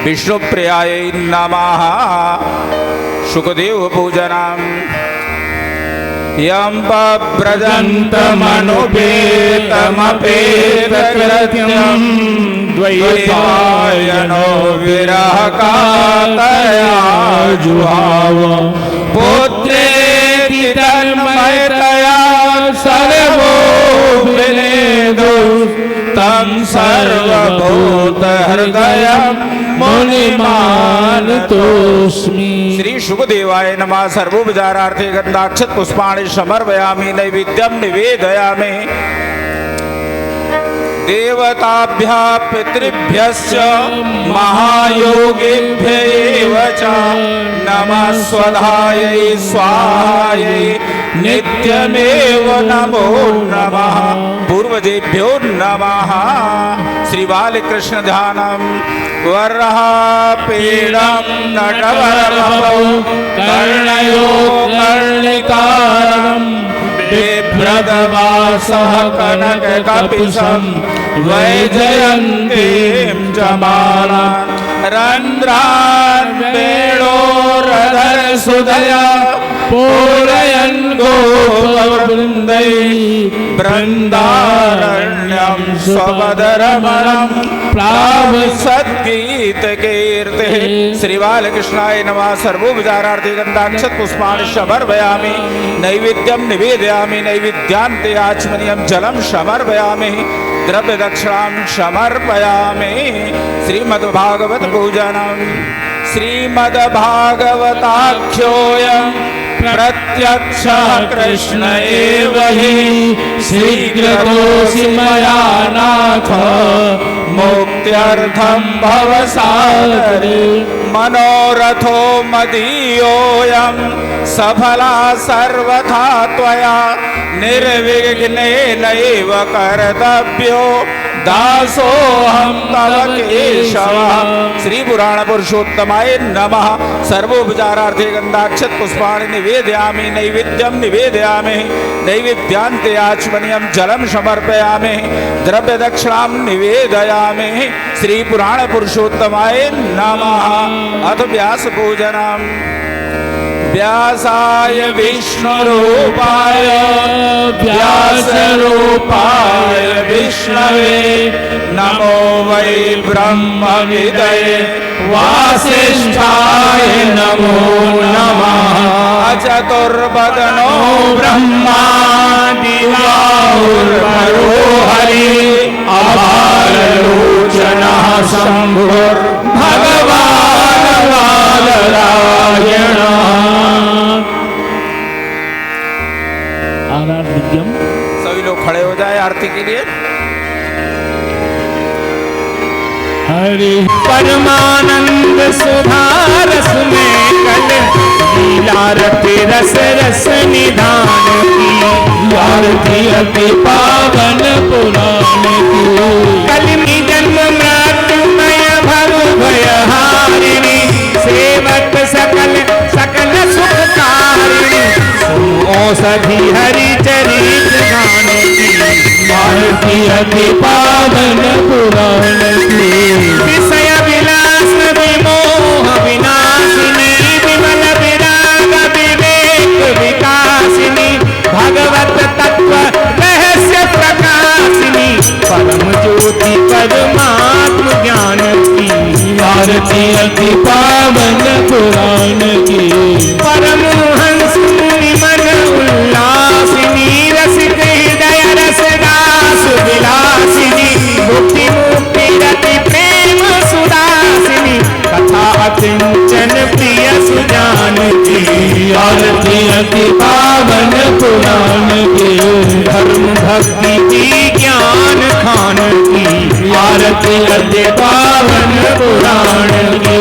विष्णुप्रियायै नमः। शुकदेव पूजनम्। यं पव्रजन्तमनुपेतमपेतकृत्यं द्वैपायनो विरहकातया जुहाव पुत्रेति तन्मयतया सर्वो विनेदु तं सर्वभूतहृदयं मुनिमानतोऽस्मि। श्री शुकदेवाय नमः। सर्वोपचारार्थे गन्धाक्षत पुष्पाणि समर्पयामि। नैवेद्यं निवेदयामि। देवताभ्यः पितृभ्यश्च महायोगिभ्यः च नमः। स्वधायै स्वाहायै नित्यमेव नमो नमः। पूर्वजेभ्यो नमः। श्री बालकृष्ण ध्यानम्। वरः पीडं नटवरभवौ कर्णयो कर्णिकारं बिभ्रदवासः कनककपिशं वैजयन्तीं च मालां रन्ध्रान् वेणोरधरसुधया पूरयन् गोपवृन्दै बृन्दारण्यं स्वपदरमणं प्लावसद्गीतकीर्तिः। श्री बालकृष्णाय नमः। सर्वोपचारार्थे गन्धाक्षत पुष्पाणि समर्पयामि। नैवेद्यं निवेदयामि। नैवेद्यान्ते आचमनीयं जलं समर्पयामि। द्रव्यदक्षिणां समर्पयामि। श्रीमद्भागवत पूजनम्। श्रीमद्भागवताख्योऽयं प्रत्यक्षः कृष्ण एव हि स्वीकृतोऽसि मया नाथ मुक्त्यर्थं भवसागरे। मनोरथो मदीयोऽयं सफला सर्वथा त्वया निर्विघ्नेनैव कर्तव्यो दासोऽहं तव केशव। श्री पुराण पुरुषोत्तमाय नमः। सर्वोपचारार्थे गन्धाक्षत पुष्पाणि निवेदयामि। नैवेद्यं निवेदयामि। नैवेद्यान्ते आचमनीयं जलं समर्पयामि। द्रव्यदक्षिणां निवेदयामि। श्री पुराण पुरुषोत्तमाय नमः। अथ व्यास पूजनम्। व्यासाय विष्णुरूपाय व्यासरूपाय विष्णवे नमो वै ब्रह्मविदये वासिष्ठाय नमो नमः। चतुर्वदनो ब्रह्मा दिवाहुर्वरो हरिः अपारलोचनः शम्भुर्भगवान् बादरायणः। आराध्यम। सभी लोग खड़े हो जाए आरती के लिए। हरि परमानंद सुधारस में कल लीलारति रस रस निधान की आरती अति पावन पुराण की। कलमी जन्म मृत्युमय भव भयहारिणी सेवक सकल सकल सुखकारिणी औषधि हरि चरित गान की आरती अति पावन पुराण की। विषय विलास विमोह विनाशिनी विमल विराग विवेक विकासिनी भगवत तत्व रहस्य प्रकाशिनी परम ज्योति परमात्म ज्ञान की आरती अति पावन पुराण की। परम हंस मुनि मन उल्लासिनी रसिक हृदय रस दास विलासिनी मुक्ति मुक्ति रति प्रेम सुदासिनी कथा अकिंचन प्रिय सुजान की आरती अति पावन पुराण की। धर्म भक्ति की ज्ञान खान की आरती अति पावन पुराण की।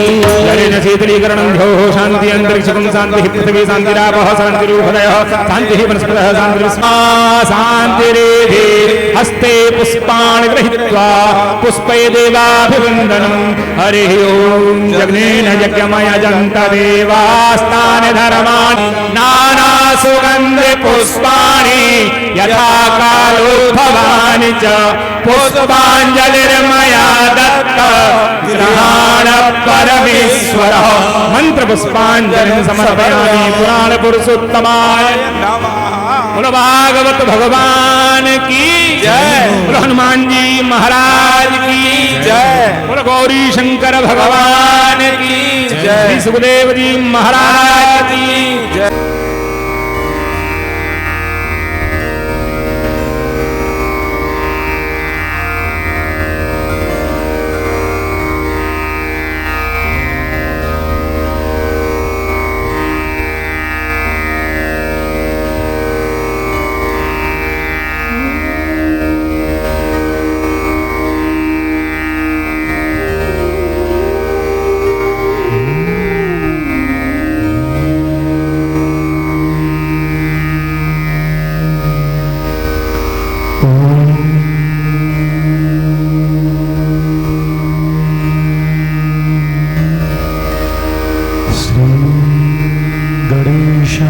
शीतलीकरणं भो शांति अंतरिक्षं शांति पृथ्वी शांतिरापः शांतिरूपदयः शांति वनस्पतयः शांतिर्विस्मा शांतिरेधि। हस्ते पुष्पाणि गृहीत्वा पुष्पै देवाभिवन्दनं। हरिः ओं। यज्ञेन यज्ञमयजन्त देवास्तानि धर्माणि नाना सुगन्ध पुष्पाणि यथा कालोद्भवानि च पुष्पाञ्जलिर्मया दत्त गृहाण परमेश्वरः। मंत्र पुष्पाञ्जलिं समर्पयामि पुराण पुरुषोत्तमाय नमः। बोलो भागवत भगवान की जय। बोलो हनुमान जी महाराज की जय। बोलो गौरी शंकर भगवान की जय। श्री सुखदेव जी महाराज की जय। गणेशाय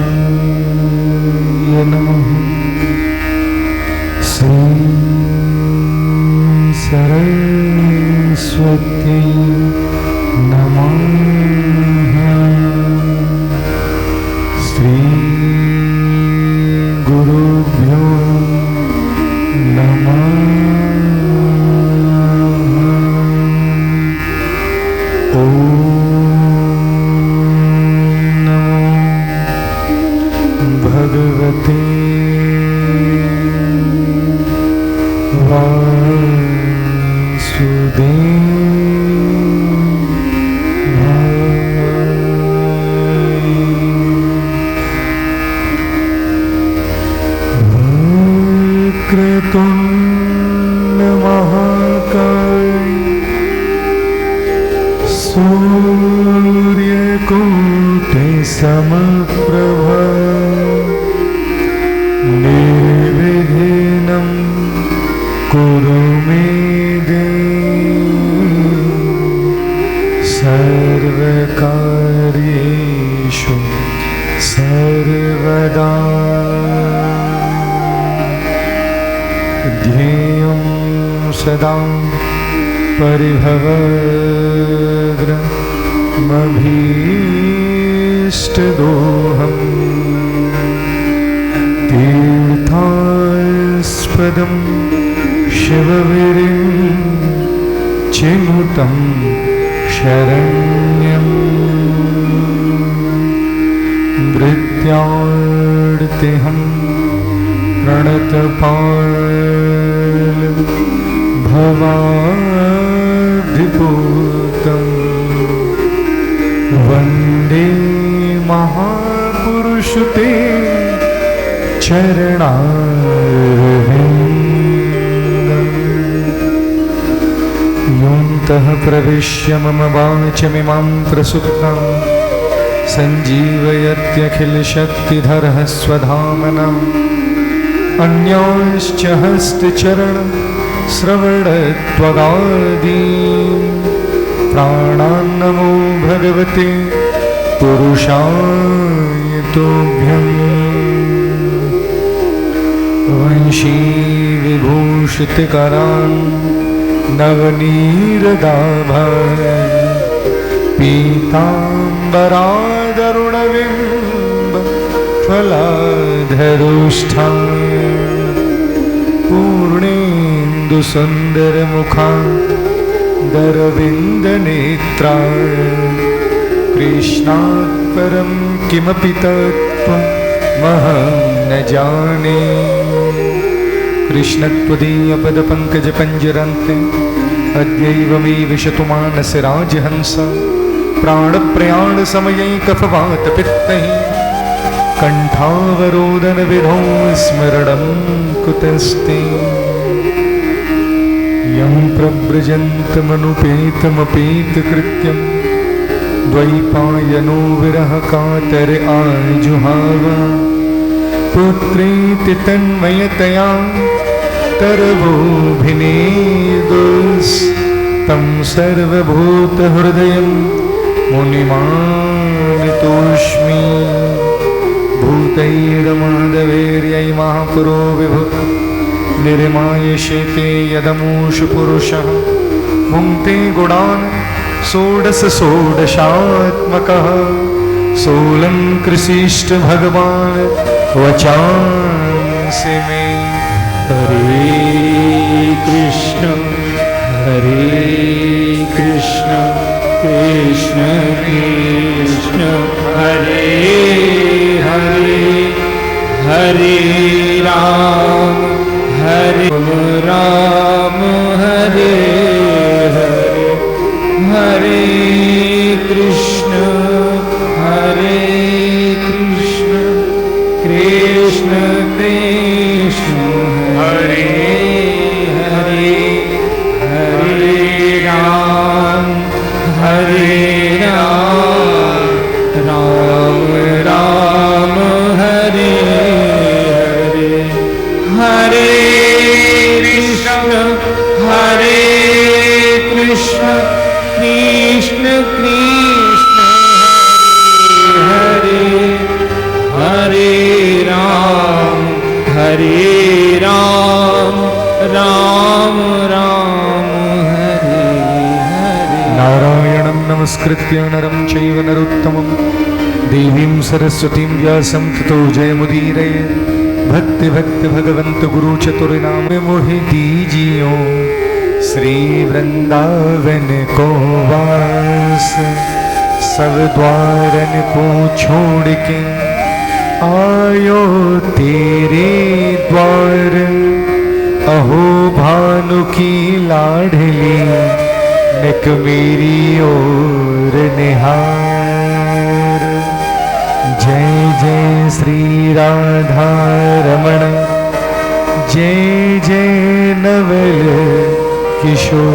नमः। श्री सरस्वत्यै नमः। श्री गुरुभ्यो नमः। भगवते वक्रतुण्ड महाकाय सूर्यकोटि समप्रभा निर्विघ्नं कुरु मे देव सर्वकार्येषु सर्वदा। ध्येयं सदा परिभवग्रमभीष्टदोहम् तीर्थास्पदं शिवविरिं चिमुतं शरण्यं भृत्यार्तिहं प्रणतपाल भवाद्दिपूतं वन्दे महापुरुषते चरणारविन्दम्। योऽन्तः प्रविश्य मम वाचमिमां प्रसुप्तां सञ्जीवयत्यखिलशक्तिधरः स्वधामना। अन्यांश्च हस्तचरणश्रवणत्वगादीन् प्राणान् नमो भगवते पुरुषाय तुभ्यम्। वंशी विभूषितकरान् नवनीरदाभान् पीताम्बरादरुणबिम्ब फलाधरोष्ठान् पूर्णेन्दुसुन्दरमुखादरविन्दनेत्रान् कृष्णात् परं किमपि तत्त्वमहं न जाने। कृष्णत्वदीयपदपङ्कजपञ्जरन्ते अद्यैव मे विशतु मानसे राजहंस। प्राणप्रयाणसमयैकफवातपित्तैः कण्ठावरोदनविधौ स्मरणं कुतस्ते। यं प्रव्रजन्तमनुपेतमपेतकृत्यं द्वैपायनो विरहकातर आजुहाव। पुत्रेति तन्मयतया तरवोऽभिनेदुस्तं सर्वभूतहृदयं मुनिमानतोऽस्मि। भूतैर्माधवैर्यै महापुरो विभुः निर्मायशेते यदमूषु पुरुषः मुङ्क्ते गुणान् षोडशात्मकः सोऽलङ्कृशिष्ट भगवान् वचांसि मे। हरे कृष्ण कृष्ण कृष्ण हरे हरे हरे राम राम हरे हरे हरे कृष्ण कृष्ण कृष्ण हरे हरे हरे राम राम राम हरे हरे हरे कृष्ण कृष्ण कृष्ण हरे हरे राम राम राम हरे हरे। नारायणं नमस्कृत्य नरं चैव नरोत्तमं देवीं सरस्वतीं व्यासं ततो जयमुदीरये। भक्ति भक्ति भगवंत गुरु चतुर्नाम मोहि दीजियो श्री वृंदावन को वास। सब द्वारन को छोड़ के आयो तेरे द्वार। अहो भानु की लाडली निक मेरी ओर निहार। जय जय श्री राधा रमण जय जय नवल किशोर।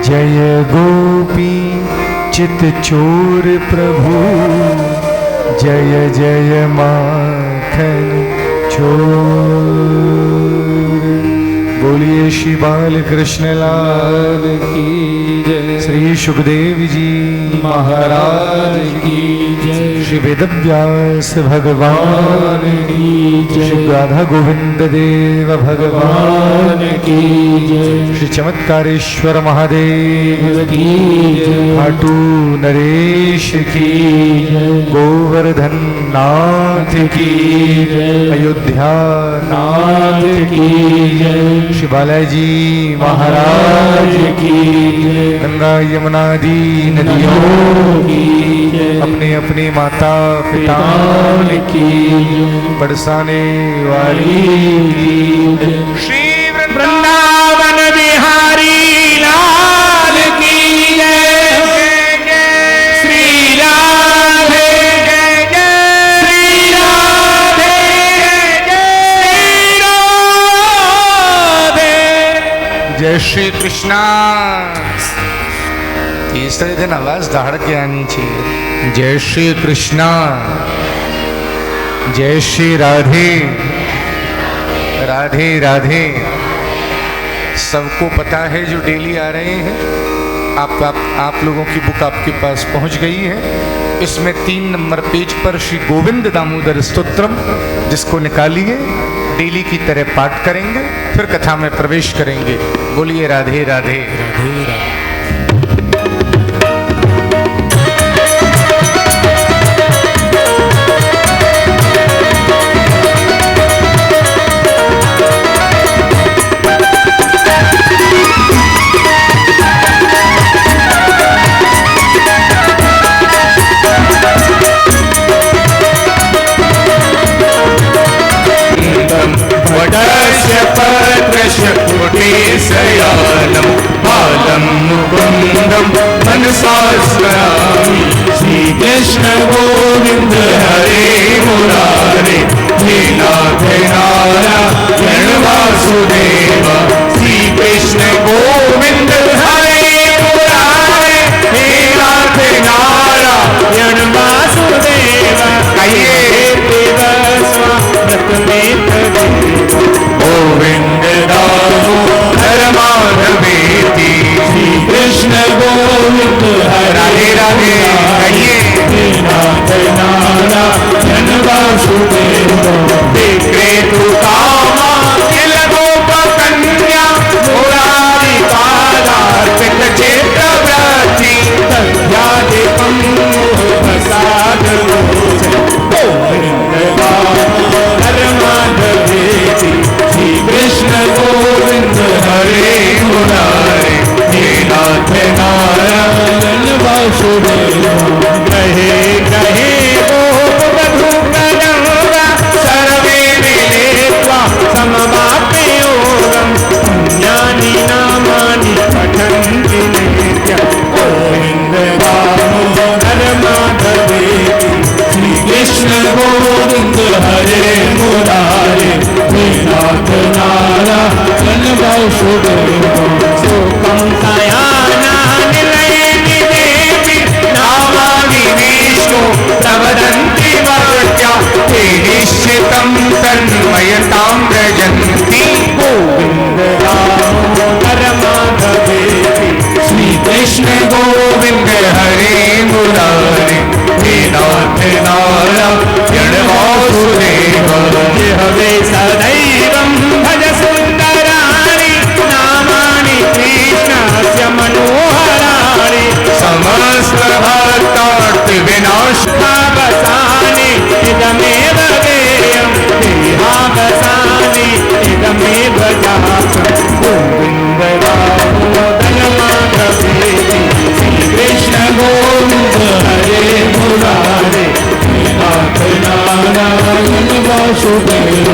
जय गोपी चित चोर प्रभु जय जय माखन चोर। बोलिए श्री बाल कृष्ण लाल की जय। श्री सुखदेव जी महाराज की जय। श्री वेदव्यास भगवान की जय। श्री राधा गोविंद देव भगवान की जय। श्री चमत्कारेश्वर महादेव की जय। खाटू नरेश की जय। गोवर्धन नाथ की जय। अयोध्या नाथ की जय। श्री बालाजी महाराज की जय। गंगा यमुनादि नदियों की जय। अपने अपने माता पिता की बरसाने वाली श्री वृंदावन बिहारी लाल की जय। श्री राधे श्री राधे जय श्री कृष्णा। तीसरे दिन आवाज दहाड़ के आनी चाहिए। जय श्री कृष्णा जय श्री राधे राधे राधे। सबको पता है जो डेली आ रहे हैं, आप लोगों की बुक आपके पास पहुंच गई है। इसमें 3 नंबर पेज पर श्री गोविंद दामोदर स्तोत्रम, जिसको निकालिए डेली की तरह पाठ करेंगे, फिर कथा में प्रवेश करेंगे। बोलिए राधे राधे राधे राधे। शयानं बालं मुकुन्दं मनसा स्मरामि। श्रीकृष्ण गोविन्द हरे मुरारे हे नाथ नारायण वासुदेव। श्रीकृष्ण गोविन्द हरे मुरारे हे नाथ नारायण वासुदेव। कहिए गोविंद दामोदर माधवेति। श्री कृष्ण गोविंद हरे राधे कहिए नाथ वासुदेव सुखं सयाना निलयनि देवी नामानि विष्णु प्रवदन्ति वर्त्या ते निश्चितं तन्मयतां व्रजन्ति गोविन्द दामोदर माधवेति श्री कृष्ण गोविंद हरे मुरारे हे नाथ नारायण वासुदेव जिह्वे सदैवं भज सुन्दराणि नामानि कृष्णस्य मनोहराणि समस्त भक्तार्थ विनाशावसाने इदमेव गेयं देहावसाने इदमेव जातं गोविन्द दामोदर माधवेति श्रीकृष्ण गोविन्द हरे मुरारे नाथ नारायण वासुदेव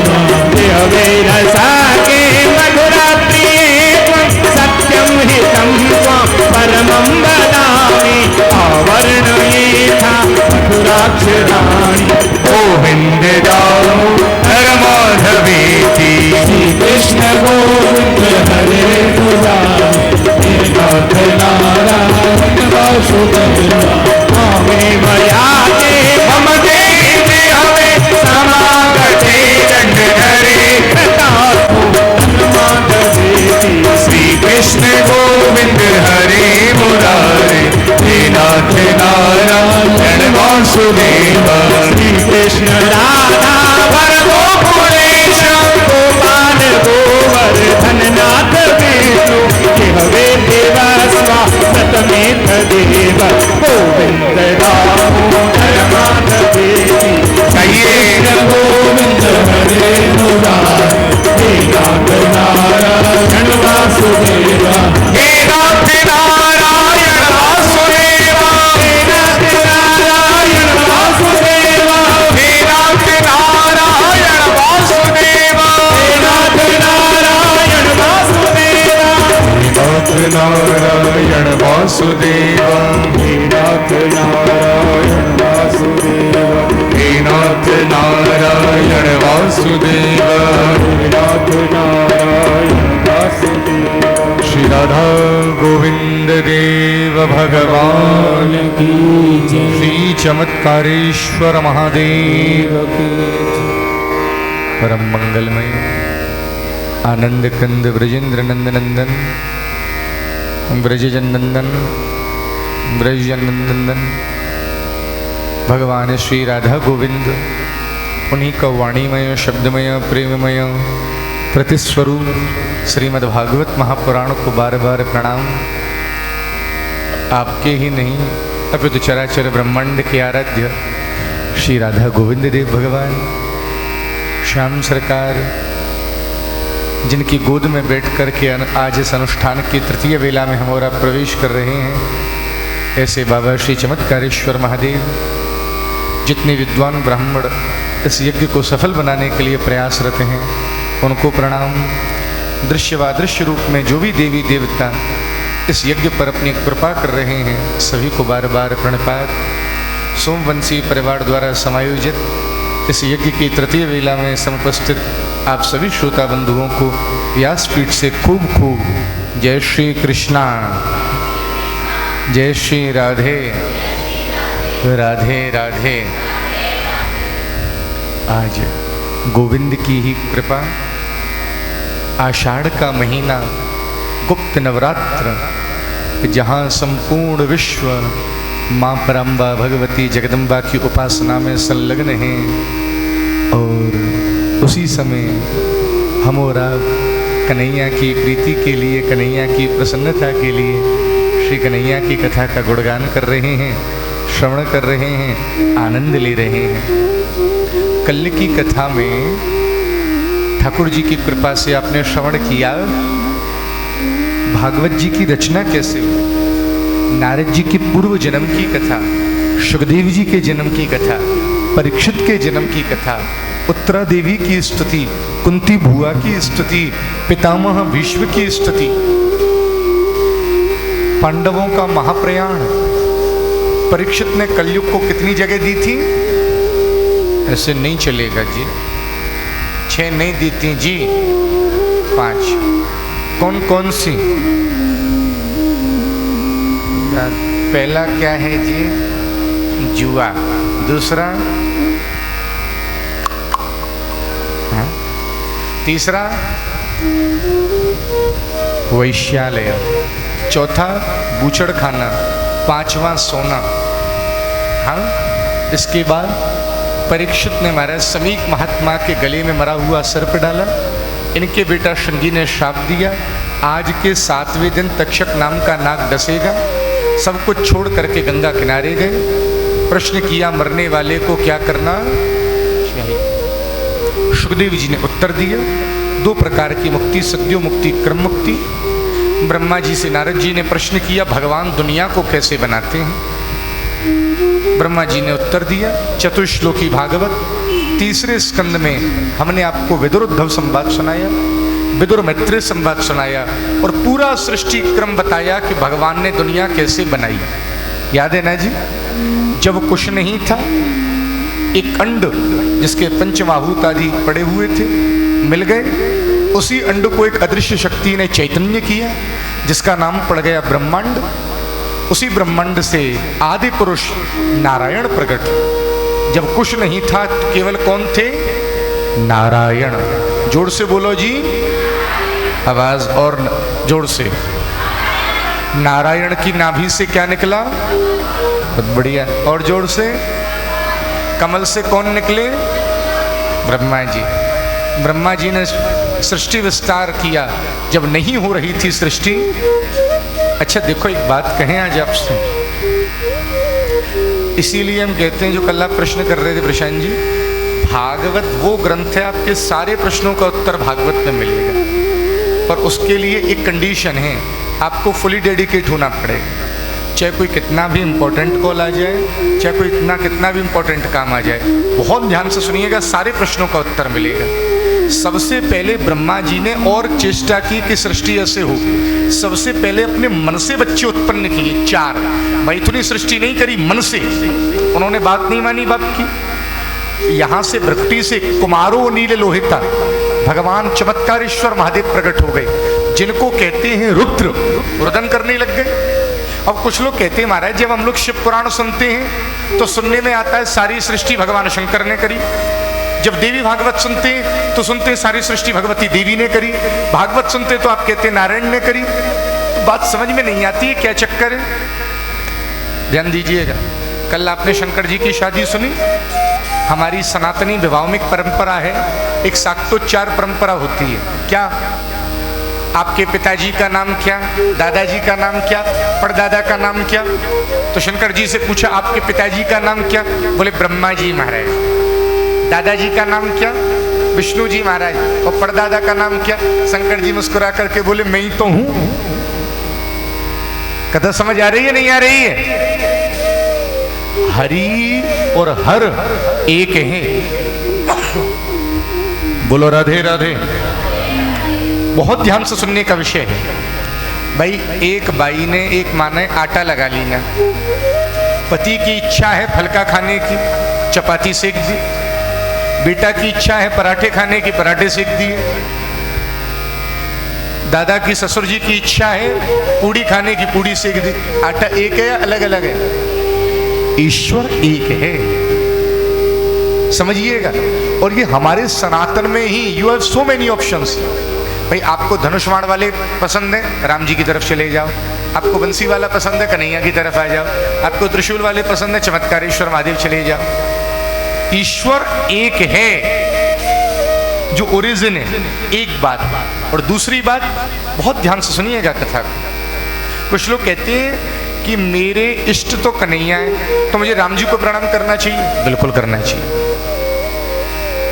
देवे रसाके मधुरा प्रिये त्वं सत्यं हितं त्वं परमं वदामि आवर्णयेथा मधुराक्षराणि गोविंद दामोदर माधवेति श्रीकृष्ण गोविन्द हरे मुरारे नाथ नारायण वासुदेव मामे मया ते मम देव हवे समागते दण्डधरे माधवेति श्री कृष्ण गोविंद हरे मुरारे हे नाथ नारायण वासुदेव कृष्ण राधा वरदो पुरेश गोपाल गोवर्धन नाथ विष्णु जिह्वे देवस्वा सतमेत देव गोविन्द दामोदर माधवेति कहिए गोविन्द हरे मुरारे हे नाथ नारायण वासुदेव हे नाथ नारायण वासुदेव हे नाथ नारायण वासुदेव हे नाथ नारायण वासुदेव हे नाथ नारायण वासुदेव नाथ नारायण वासुदेव हे नाथ नारायण वासुदेव हे नाथ नारायण वासुदेव हे नाथ नारायण वासुदेव श्री राधा गोविंद देव भगवान की जय श्री चमत्कारेश्वर महादेव की परम मंगलमय आनंद कंद ब्रजेंद्र नंदनंदन ब्रजनंदन ब्रजनंदन भगवान श्री राधा गोविंद उन्हीं का वाणीमय शब्दमय प्रेममय प्रतिस्वरूप श्रीमद्भागवत महापुराण को बार बार प्रणाम। आपके ही नहीं अपितु चराचर ब्रह्मांड के आराध्य श्री राधा गोविंद देव भगवान श्याम सरकार जिनकी गोद में बैठ कर के आज इस अनुष्ठान की तृतीय वेला में हम और आप प्रवेश कर रहे हैं, ऐसे बाबा श्री चमत्कारेश्वर महादेव जितने विद्वान ब्राह्मण इस यज्ञ को सफल बनाने के लिए प्रयासरत हैं उनको प्रणाम। दृश्य व दृश्य रूप में जो भी देवी देवता इस यज्ञ पर अपनी कृपा कर रहे हैं सभी को बार बार प्रणपात। सोमवंशी परिवार द्वारा समायोजित इस यज्ञ की तृतीय वेला में समुपस्थित आप सभी श्रोता बंधुओं को व्यासपीठ से खूब खूब जय श्री कृष्णा, जय श्री राधे राधे राधे। आज गोविंद की ही कृपा, आषाढ़ का महीना, गुप्त नवरात्र, जहाँ संपूर्ण विश्व माँ परम्बा भगवती जगदम्बा की उपासना में संलग्न हैं और उसी समय हम और आप कन्हैया की प्रीति के लिए, कन्हैया की प्रसन्नता के लिए श्री कन्हैया की कथा का गुणगान कर रहे हैं, श्रवण कर रहे हैं, आनंद ले रहे हैं। कल की कथा में ठाकुर जी की कृपा से आपने श्रवण किया भागवत जी की रचना कैसे हुई, नारद जी की पूर्व जन्म की कथा, सुखदेव जी के जन्म की कथा, परीक्षित के जन्म की कथा, उत्तरा देवी की स्तुति, कुंती भुआ की स्तुति, पितामह भीष्म की स्तुति, पांडवों का महाप्रयाण। परीक्षित ने कलयुग को कितनी जगह दी थी? ऐसे नहीं चलेगा जी, 6 नहीं दी थी जी, 5। कौन कौन सी? पहला क्या है जी? जुआ। दूसरा? हाँ? तीसरा? वैश्यालय। चौथा? बूचड़ खाना। पांचवा? सोना। हाँ? इसके बाद परीक्षित ने महाराज समीक महात्मा के गले में मरा हुआ सर्प डाला। इनके बेटा शंगी ने श्राप दिया, आज के 7वें दिन तक्षक नाम का नाग डसेगा। सब कुछ छोड़ करके गंगा किनारे गए। प्रश्न किया, मरने वाले को क्या करना चाहिए? सुखदेव जी ने उत्तर दिया, 2 प्रकार की मुक्ति, सद्यो मुक्ति, क्रम मुक्ति। ब्रह्मा जी से नारद जी ने प्रश्न किया, भगवान दुनिया को कैसे बनाते हैं? ब्रह्मा जी ने उत्तर दिया, चतुश्लोकी भागवत 3रे स्कंद में हमने आपको विदुरोद्धव संवाद सुनाया, विदुर मैत्रेय संवाद सुनाया और पूरा सृष्टि क्रम बताया कि भगवान ने दुनिया कैसे बनाई। याद है ना जी? जब कुछ नहीं था, एक अंड जिसके पंचमाहूत आदि पड़े हुए थे मिल गए। उसी अंड को एक अदृश्य शक्ति ने चैतन्य किया, जिसका नाम पड़ गया ब्रह्मांड। उसी ब्रह्मांड से आदि पुरुष नारायण प्रकट। जब कुछ नहीं था तो केवल कौन थे? नारायण। जोर से बोलो जी, आवाज और जोर से। नारायण की नाभि से क्या निकला? बहुत बढ़िया। और जोर से। कमल से कौन निकले? ब्रह्मा जी। ब्रह्मा जी ने सृष्टि विस्तार किया जब नहीं हो रही थी सृष्टि। अच्छा देखो, एक बात कहें आज आपसे, इसीलिए हम कहते हैं, जो कल आप प्रश्न कर रहे थे प्रशांत जी, भागवत वो ग्रंथ है आपके सारे प्रश्नों का उत्तर भागवत में मिलेगा, पर उसके लिए एक कंडीशन है, आपको फुली डेडिकेट होना पड़ेगा। चाहे कोई कितना भी इंपॉर्टेंट कॉल आ जाए, चाहे कोई कितना भी इंपॉर्टेंट काम आ जाए, बहुत ध्यान से सुनिएगा, सारे प्रश्नों का उत्तर मिलेगा। सबसे पहले ब्रह्मा जी ने और चेष्टा की कि सृष्टि ऐसे हो। सबसे पहले अपने मन से बच्चे उत्पन्न किए 4। मैथुनी सृष्टि नहीं करी, मन से। उन्होंने बात नहीं मानी बाप की। यहां से भ्रकुटी से कुमारो नील लोहिता भगवान चमत्कारेश्वर महादेव प्रकट हो गए, जिनको कहते हैं रुद्र। रुदन करने लग गए। अब कुछ लोग कहते हैं महाराज, जब हम लोग शिव पुराण सुनते हैं तो सुनने में आता है सारी सृष्टि भगवान शंकर ने करी। जब देवी भागवत सुनते हैं तो सुनते हैं सारी सृष्टि भगवती देवी ने करी। भागवत सुनते तो आप कहते हैं नारायण ने करी। तो बात समझ में नहीं आती है, क्या चक्कर है? ध्यान दीजिएगा, कल आपने शंकर जी की शादी सुनी। हमारी सनातनी वैवाहिक परंपरा है, एक शाक्तोच्चार परंपरा होती है। क्या? आपके पिताजी का नाम क्या, दादाजी का नाम क्या, परदादा का नाम क्या? तो शंकर जी से पूछा, आपके पिताजी का नाम क्या? बोले ब्रह्मा जी महाराज। दादाजी का नाम क्या? विष्णु जी महाराज। और परदादा का नाम क्या? शंकर जी मुस्कुरा करके बोले, मैं ही तो हूं। कथा समझ आ रही है नहीं आ रही है? हरि और हर एक है। बोलो राधे राधे। बहुत ध्यान से सुनने का विषय है भाई। एक बाई ने, एक माँ ने आटा लगा लिया। पति की इच्छा है फलका खाने की, चपाती सेक दी। बेटा की इच्छा है पराठे खाने की, पराठे सेक दिए। दादा की, ससुर जी की इच्छा है पूड़ी खाने की, पूड़ी सेक दी। आटा एक है या अलग अलग है? ईश्वर एक है, समझिएगा। और ये हमारे सनातन में ही, you have so many options. भाई आपको धनुष बाण वाले पसंद है, राम जी की तरफ चले जाओ। आपको बंसी वाला पसंद है, कन्हैया की तरफ आ जाओ। आपको त्रिशूल वाले पसंद है, चमत्कारेश्वर महादेव चले जाओ। ईश्वर एक है जो ओरिजिन है, एक बात। और दूसरी बात, बहुत ध्यान से सुनिएगा कथा को। कुछ लोग कहते हैं कि मेरे इष्ट तो कन्हैया है, तो मुझे राम जी को प्रणाम करना चाहिए। बिल्कुल करना चाहिए।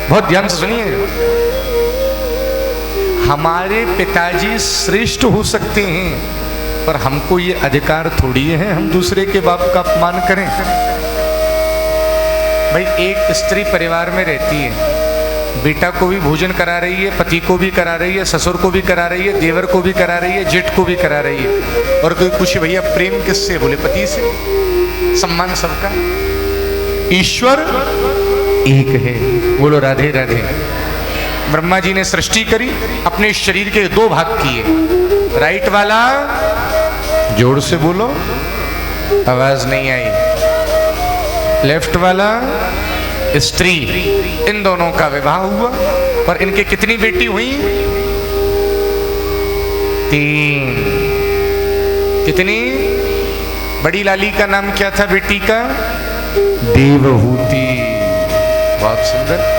बहुत ध्यान से सुनिएगा। हमारे पिताजी श्रेष्ठ हो सकते हैं, पर हमको ये अधिकार थोड़ी है हम दूसरे के बाप का अपमान करें। भाई एक स्त्री परिवार में रहती है, बेटा को भी भोजन करा रही है, पति को भी करा रही है, ससुर को भी करा रही है, देवर को भी करा रही है, जेठ को भी करा रही है। और कोई पूछे भैया प्रेम किससे? बोले पति से। सम्मान सबका। ईश्वर एक है। बोलो राधे राधे। ब्रह्मा जी ने सृष्टि करी, अपने शरीर के दो भाग किए। राइट वाला, जोर से बोलो, आवाज नहीं आई। लेफ्ट वाला स्त्री। इन दोनों का विवाह हुआ और इनके कितनी बेटी हुई? 3। कितनी? बड़ी लाली का नाम क्या था बेटी का? देवहूति। बहुत सुंदर।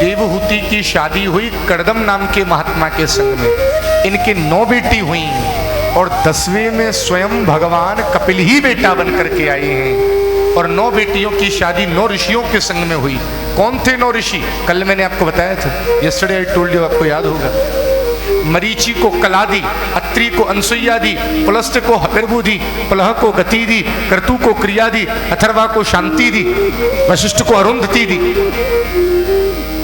देवहूति की शादी हुई कड़दम नाम के महात्मा के संग में। इनके 9 बेटी हुई और 10वें में स्वयं भगवान कपिल ही बेटा बन करके आए हैं। और 9 बेटियों की शादी 9 ऋषियों के संग में हुई। कौन थे 9 ऋषि? कल मैंने आपको बताया था, यस्टरडे आई टोल्ड यू, आपको याद होगा। मरीचि को कला दी, अत्रि को अनसुईया दी, पुलस्त को हविर्भु दी, पुलह को गति दी, क्रतु को क्रिया दी, अथर्वा को शांति दी, वशिष्ठ को अरुंधति दी।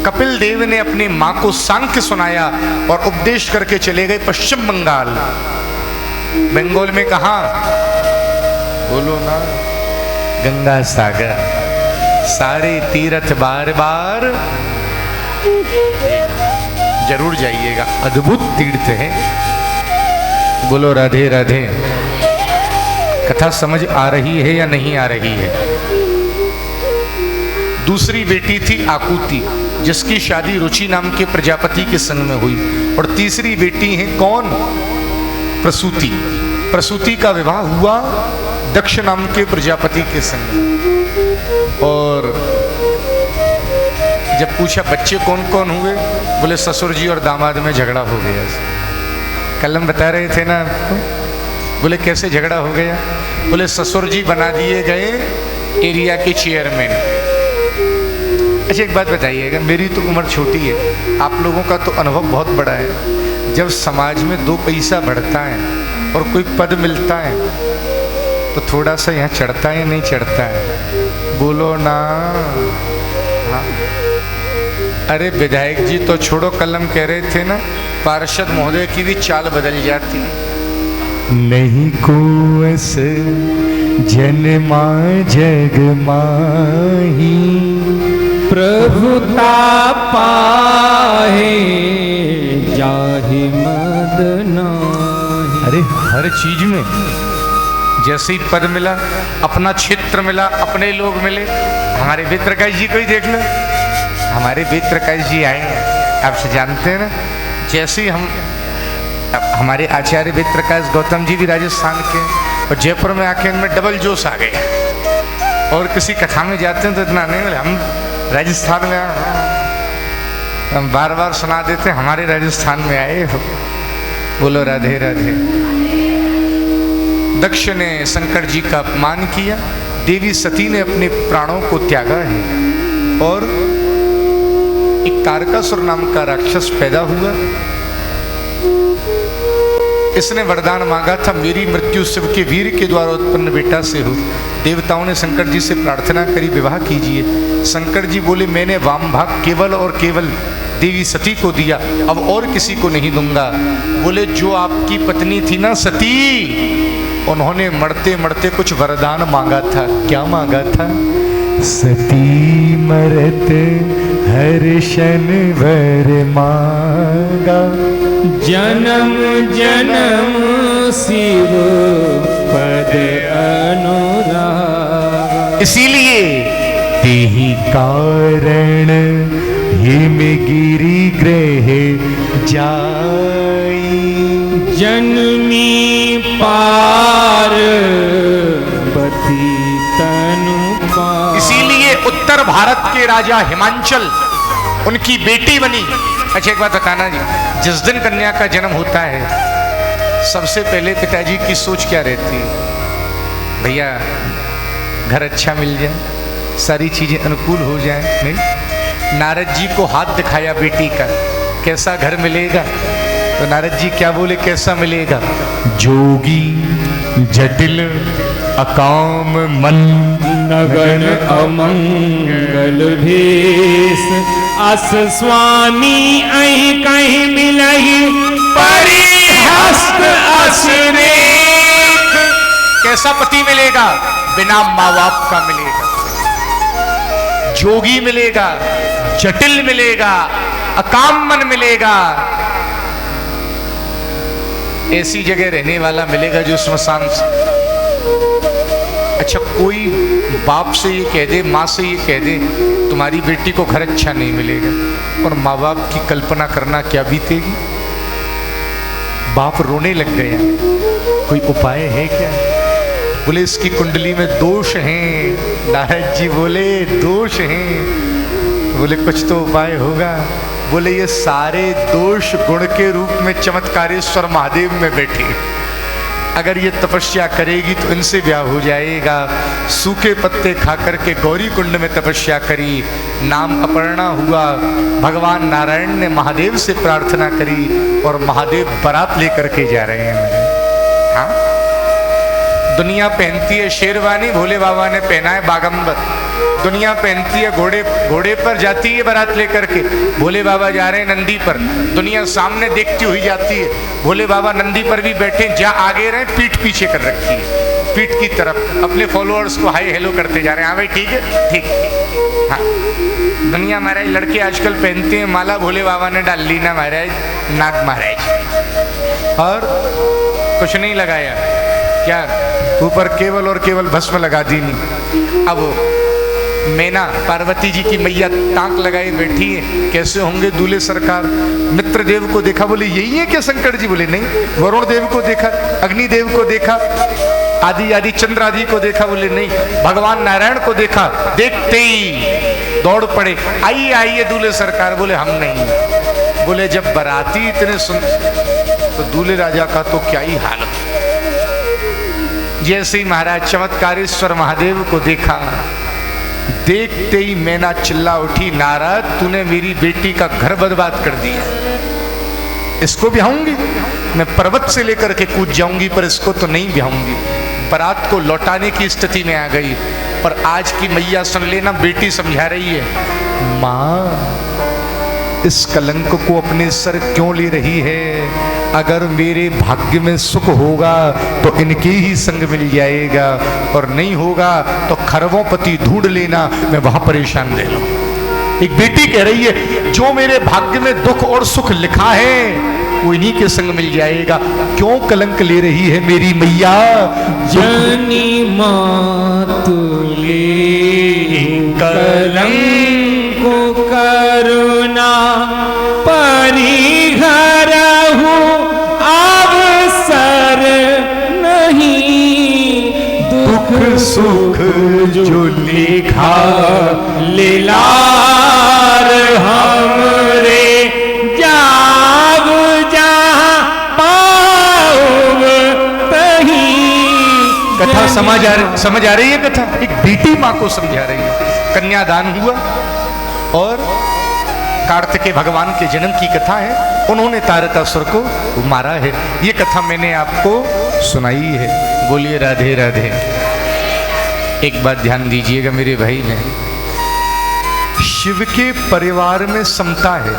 कपिल देव ने अपनी मां को सांख्य सुनाया और उपदेश करके चले गए पश्चिम बंगाल। बंगाल में कहा? बोलो ना, गंगा सागर। सारे तीर्थ बार बार जरूर जाइएगा, अद्भुत तीर्थ है। बोलो राधे राधे। कथा समझ आ रही है या नहीं आ रही है? दूसरी बेटी थी आकुति, जिसकी शादी रुचि नाम के प्रजापति के संग में हुई। और तीसरी बेटी है कौन? प्रसूति। प्रसूति का विवाह हुआ दक्ष नाम के प्रजापति के संग। और जब पूछा बच्चे कौन कौन हुए, बोले ससुर जी और दामाद में झगड़ा हो गया। कल हम बता रहे थे ना आपको। बोले कैसे झगड़ा हो गया? बोले ससुर जी बना दिए गए एरिया के चेयरमैन। अच्छा एक बात बताइएगा, मेरी तो उम्र छोटी है, आप लोगों का तो अनुभव बहुत बड़ा है। जब समाज में 2 पैसा बढ़ता है और कोई पद मिलता है तो थोड़ा सा यहाँ चढ़ता है, नहीं चढ़ता है? बोलो ना। हाँ। अरे विधायक जी तो छोड़ो, कल हम कह रहे थे ना, पार्षद महोदय की भी चाल बदल जाती। नहीं कुअस जन्मा जग माही, प्रभुता पाहे जाहि मद नाही। अरे हर चीज में जैसे ही पद मिला, अपना क्षेत्र मिला, अपने लोग मिले। हमारे वेद प्रकाश जी को ही देख लो। हमारे वेद प्रकाश जी आए हैं, आपसे जानते हैं ना। जैसे ही हमारे आचार्य वेद प्रकाश गौतम जी भी राजस्थान के, और जयपुर में आके इनमें डबल जोश आ गया। और किसी कथा में जाते हैं तो इतना नहीं बोले, हम राजस्थान में हम बार बार सुना देते हमारे राजस्थान में आए हो। बोलो राधे राधे। दक्ष ने शंकर जी का अपमान किया, देवी सती ने अपने प्राणों को त्यागा है। और एक तारकासुर नाम का राक्षस पैदा हुआ। इसने वरदान मांगा था, मेरी मृत्यु शिव के वीर के द्वारा उत्पन्न बेटा से हो। देवताओं ने शंकर जी से प्रार्थना करी, विवाह कीजिए। शंकर जी बोले, मैंने वाम भाग केवल और केवल देवी सती को दिया, अब और किसी को नहीं दूंगा। बोले, जो आपकी पत्नी थी ना सती, उन्होंने मरते मरते कुछ वरदान मांगा था। क्या मांगा था? सती मरत हर्षण वर मांगा, जन्म जन्म शिव पद अनुराग। इसीलिए तेहि कारण हिमगिरि ग्रह जाई, जन्मी पार्वती तनु पाई। इसीलिए उत्तर भारत के राजा हिमांचल उनकी बेटी बनी। अच्छा एक बात बताना जी, जिस दिन कन्या का जन्म होता है, सबसे पहले पिताजी की सोच क्या रहती है? भैया घर अच्छा मिल जाए, सारी चीजें अनुकूल हो जाए। नहीं, नारद जी को हाथ दिखाया बेटी का, कैसा घर मिलेगा? तो नारद जी क्या बोले, कैसा मिलेगा? जोगी जटिल अकाम मन, नगन अमंगल भेष, अस स्वामी अहि कहीं मिलहि, परिहस्त असुरेख। कैसा पति मिलेगा? बिना माँ बाप का मिलेगा, जोगी मिलेगा, जटिल मिलेगा, अकाम मन मिलेगा। ऐसी जगह रहने वाला मिलेगा जो स्मशान से। अच्छा, कोई बाप से ये कह दे, माँ से ये कह दे तुम्हारी बेटी को घर अच्छा नहीं मिलेगा, और माँ बाप की कल्पना करना क्या बीतेगी। बाप रोने लग गया, कोई उपाय है क्या? बोले इसकी कुंडली में दोष हैं। नारद जी बोले दोष हैं? बोले कुछ तो उपाय होगा। बोले ये सारे दोष गुण के रूप में चमत्कारेश्वर महादेव में बैठे, अगर ये तपस्या करेगी तो इनसे ब्याह हो जाएगा। सूखे पत्ते खा करके गौरी कुंड में तपस्या करी, नाम अपर्णा हुआ। भगवान नारायण ने महादेव से प्रार्थना करी और महादेव बारात लेकर के जा रहे हैं। हाँ, दुनिया पहनती है शेरवानी, भोले बाबा ने पहना है बागंबर। दुनिया पहनती है घोड़े पर जाती है बारात लेकर के, भोले बाबा जा रहे हैं नंदी पर। दुनिया सामने देखती हुई जाती है, भोले बाबा नंदी पर भी बैठे, जा आगे रहे, पीठ पीछे कर रखी है, पीठ की तरफ अपने फॉलोअर्स को हाय हेलो करते जा रहे हैं। हाँ भाई ठीक है, ठीक। हाँ, दुनिया महाराज लड़के आजकल पहनते हैं माला, भोले बाबा ने डाल ली ना महाराज, नाग महाराज, और कुछ नहीं लगाया, क्या ऊपर केवल और केवल भस्म लगा दी नहीं। अब मैना पार्वती जी की मैया ताक लगाए बैठी है, कैसे होंगे दूल्हे सरकार। मित्र देव को देखा, बोले यही है क्या शंकर जी? बोले नहीं। वरुण देव को देखा, अग्नि देव को देखा, आदि चंद्र आदि को देखा, बोले नहीं। भगवान नारायण को देखा, देखते ही दौड़ पड़े, आइए आइए दूल्हे सरकार। बोले हम नहीं। बोले जब बाराती इतने सुन तो दूल्हे राजा का तो क्या ही हाल। जैसे ही महाराज चमत्कारेश्वर महादेव को देखा, देखते ही मैना चिल्ला उठी, नारद तूने मेरी बेटी का घर बर्बाद कर दिया, इसको ब्याहूंगी मैं, पर्वत से लेकर के कूद जाऊंगी, पर इसको तो नहीं ब्याहूंगी। बारात को लौटाने की स्थिति में आ गई। पर आज की मैया सुन लेना, बेटी समझा रही है, माँ इस कलंक को अपने सर क्यों ले रही है? अगर मेरे भाग्य में सुख होगा तो इनके ही संग मिल जाएगा, और नहीं होगा तो खरबों पति ढूंढ लेना, मैं वहां परेशान रह लूं। एक बेटी कह रही है, जो मेरे भाग्य में दुख और सुख लिखा है वो इन्हीं के संग मिल जाएगा। क्यों कलंक ले रही है मेरी मैया? जनी मातुले कलंक करुणा परिहर अवसर नहीं, दुख सुख जो लिखा लीलार हमरे, जाग जहाँ पाओ तहीं। कथा समझ आ रही है? कथा एक बेटी माँ को समझा रही है। कन्यादान हुआ और कार्तिकेय भगवान के जन्म की कथा है। उन्होंने तारकासुर को मारा है। ये कथा मैंने आपको सुनाई है। बोलिए राधे राधे। एक बात ध्यान दीजिएगा मेरे भाई ने, शिव के परिवार में समता है।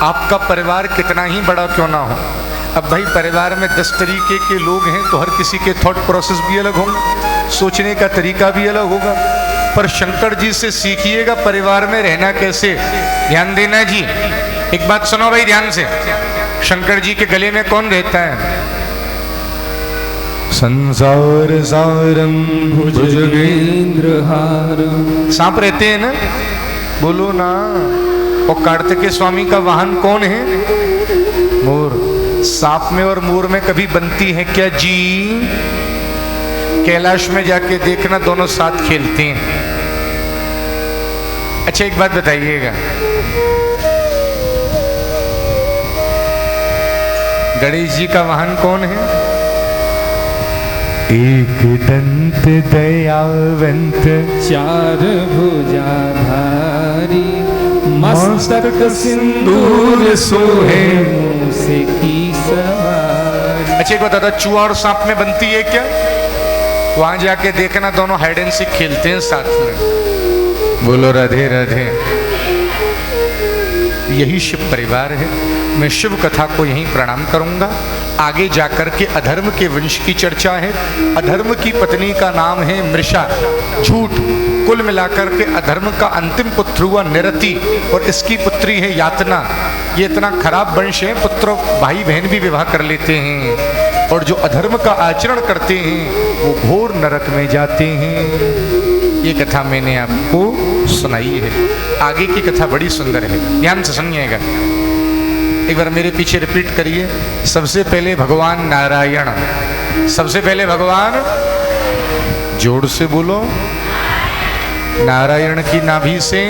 आपका परिवार कितना ही बड़ा क्यों ना हो, अब भाई परिवार में 10 तरीके के लोग हैं तो हर किसी के थॉट प्रोसेस भी अलग होंगे, सोचने का तरीका भी अलग होगा। पर शंकर जी से सीखिएगा परिवार में रहना कैसे। ध्यान देना जी, एक बात सुनो भाई ध्यान से। शंकर जी के गले में कौन रहता है? संसार सारम भुजगेंद्र हारम, सांप रहते हैं ना, बोलो ना। और कार्तिकेय स्वामी का वाहन कौन है? मोर। सांप में और मोर में कभी बनती है क्या जी? कैलाश में जाके देखना, दोनों साथ खेलते हैं। अच्छा एक बात बताइएगा, गणेश जी का वाहन कौन है? एक दंत दयावंत, चार भुजाधारी, मस्तक सिंदूर सोहे, मूसे की सवारी। अच्छा एक बता, चूहा और सांप में बनती है क्या? वहां जाके देखना, दोनों हाइड एंड सीक खेलते हैं साथ में। बोलो राधे राधे। यही शिव परिवार है। मैं शिव कथा को यहीं प्रणाम करूंगा। आगे जाकर के अधर्म के वंश की चर्चा है। अधर्म की पत्नी का नाम है मृषा, झूठ। कुल मिलाकर के अधर्म का अंतिम पुत्र हुआ निरति और इसकी पुत्री है यातना। ये इतना खराब वंश है, पुत्र भाई बहन भी विवाह कर लेते हैं और जो अधर्म का आचरण करते हैं वो घोर नरक में जाते हैं। ये कथा मैंने आपको सुनाई है। आगे की कथा बड़ी सुंदर है, ध्यान से सुनिएगा। एक बार मेरे पीछे रिपीट करिए। सबसे पहले भगवान नारायण, सबसे पहले भगवान, जोर से बोलो, नारायण की नाभि से,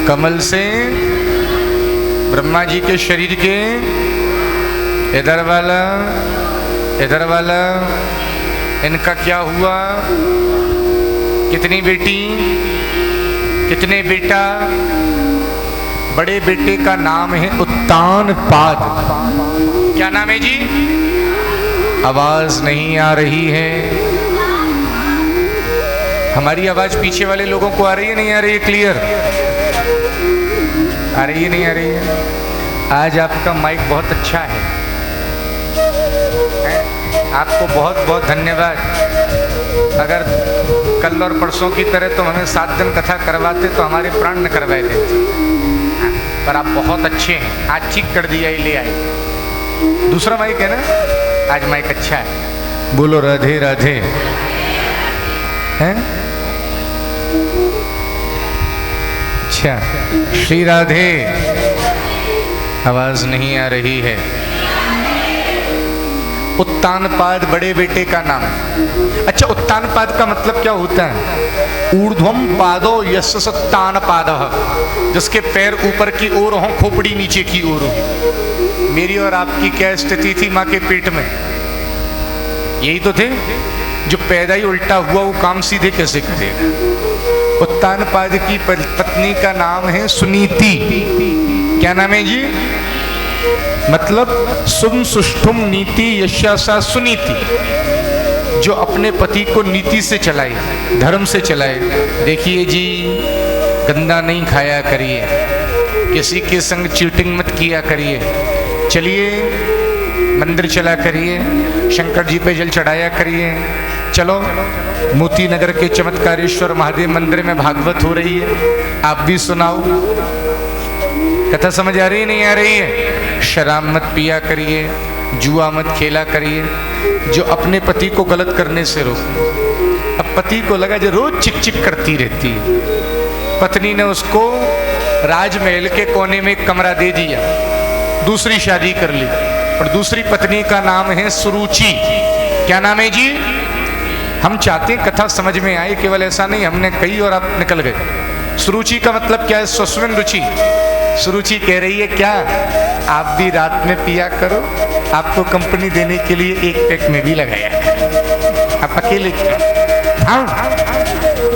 कमल से, ब्रह्मा जी के शरीर के इधर वाला, इनका क्या हुआ, कितनी बेटी, कितने बेटा। बड़े बेटे का नाम है उत्तानपाद। क्या नाम है जी? आवाज नहीं आ रही है। हमारी आवाज पीछे वाले लोगों को आ रही है, नहीं आ रही है? क्लियर आ रही है, नहीं आ रही है? आज आपका माइक बहुत अच्छा है, आपको बहुत बहुत धन्यवाद। अगर कल और परसों की तरह तुम हमें 7 दिन कथा करवाते तो हमारे प्राण न करवाए देते, पर आप बहुत अच्छे हैं। आज ठीक कर दिया, ले आए। दूसरा माइक है ना, आज माइक अच्छा है। बोलो राधे राधे। हैं? अच्छा, श्री राधे। आवाज नहीं आ रही है। उत्तानपाद बड़े बेटे का नाम। अच्छा, उत्तानपाद का मतलब क्या होता है? ऊर्ध्वम पादो यस्य सत्तानपादः, जिसके पैर ऊपर की ओर हो, खोपड़ी नीचे की ओर हो। मेरी और आपकी क्या स्थिति थी माँ के पेट में? यही तो थे। जो पैदा ही उल्टा हुआ वो काम सीधे कैसे करेगा? उत्तानपाद की पत्नी का नाम है सुनीति। क्या नाम है जी? मतलब सुम सुष्ठुम नीति यशासा सुनीति, जो अपने पति को नीति से चलाए, धर्म से चलाए। देखिए जी, गंदा नहीं खाया करिए, किसी के संग चीटिंग मत किया करिए, चलिए मंदिर चला करिए, शंकर जी पे जल चढ़ाया करिए। चलो, मोती नगर के चमत्कारेश्वर महादेव मंदिर में भागवत हो रही है, आप भी सुनाओ। कथा समझ आ रही नहीं आ रही है? शराब मत पिया करिए, जुआ मत खेला करिए, जो अपने पति को गलत करने से रोके। अब पति को लगा जो रोज चिक चिक करती रहती है, पत्नी ने उसको राजमहल के कोने में एक कमरा दे दिया, दूसरी शादी कर ली। और दूसरी पत्नी का नाम है सुरुचि। क्या नाम है जी? हम चाहते हैं कथा समझ में आए, केवल ऐसा नहीं हमने कही और आप निकल गए। सुरुचि का मतलब क्या है? स्वस्विन रुचि। सुरुचि कह रही है क्या आप भी रात में पिया करो, आपको कंपनी देने के लिए एक पैक में भी लगाया, आप अकेले क्यों? हाँ,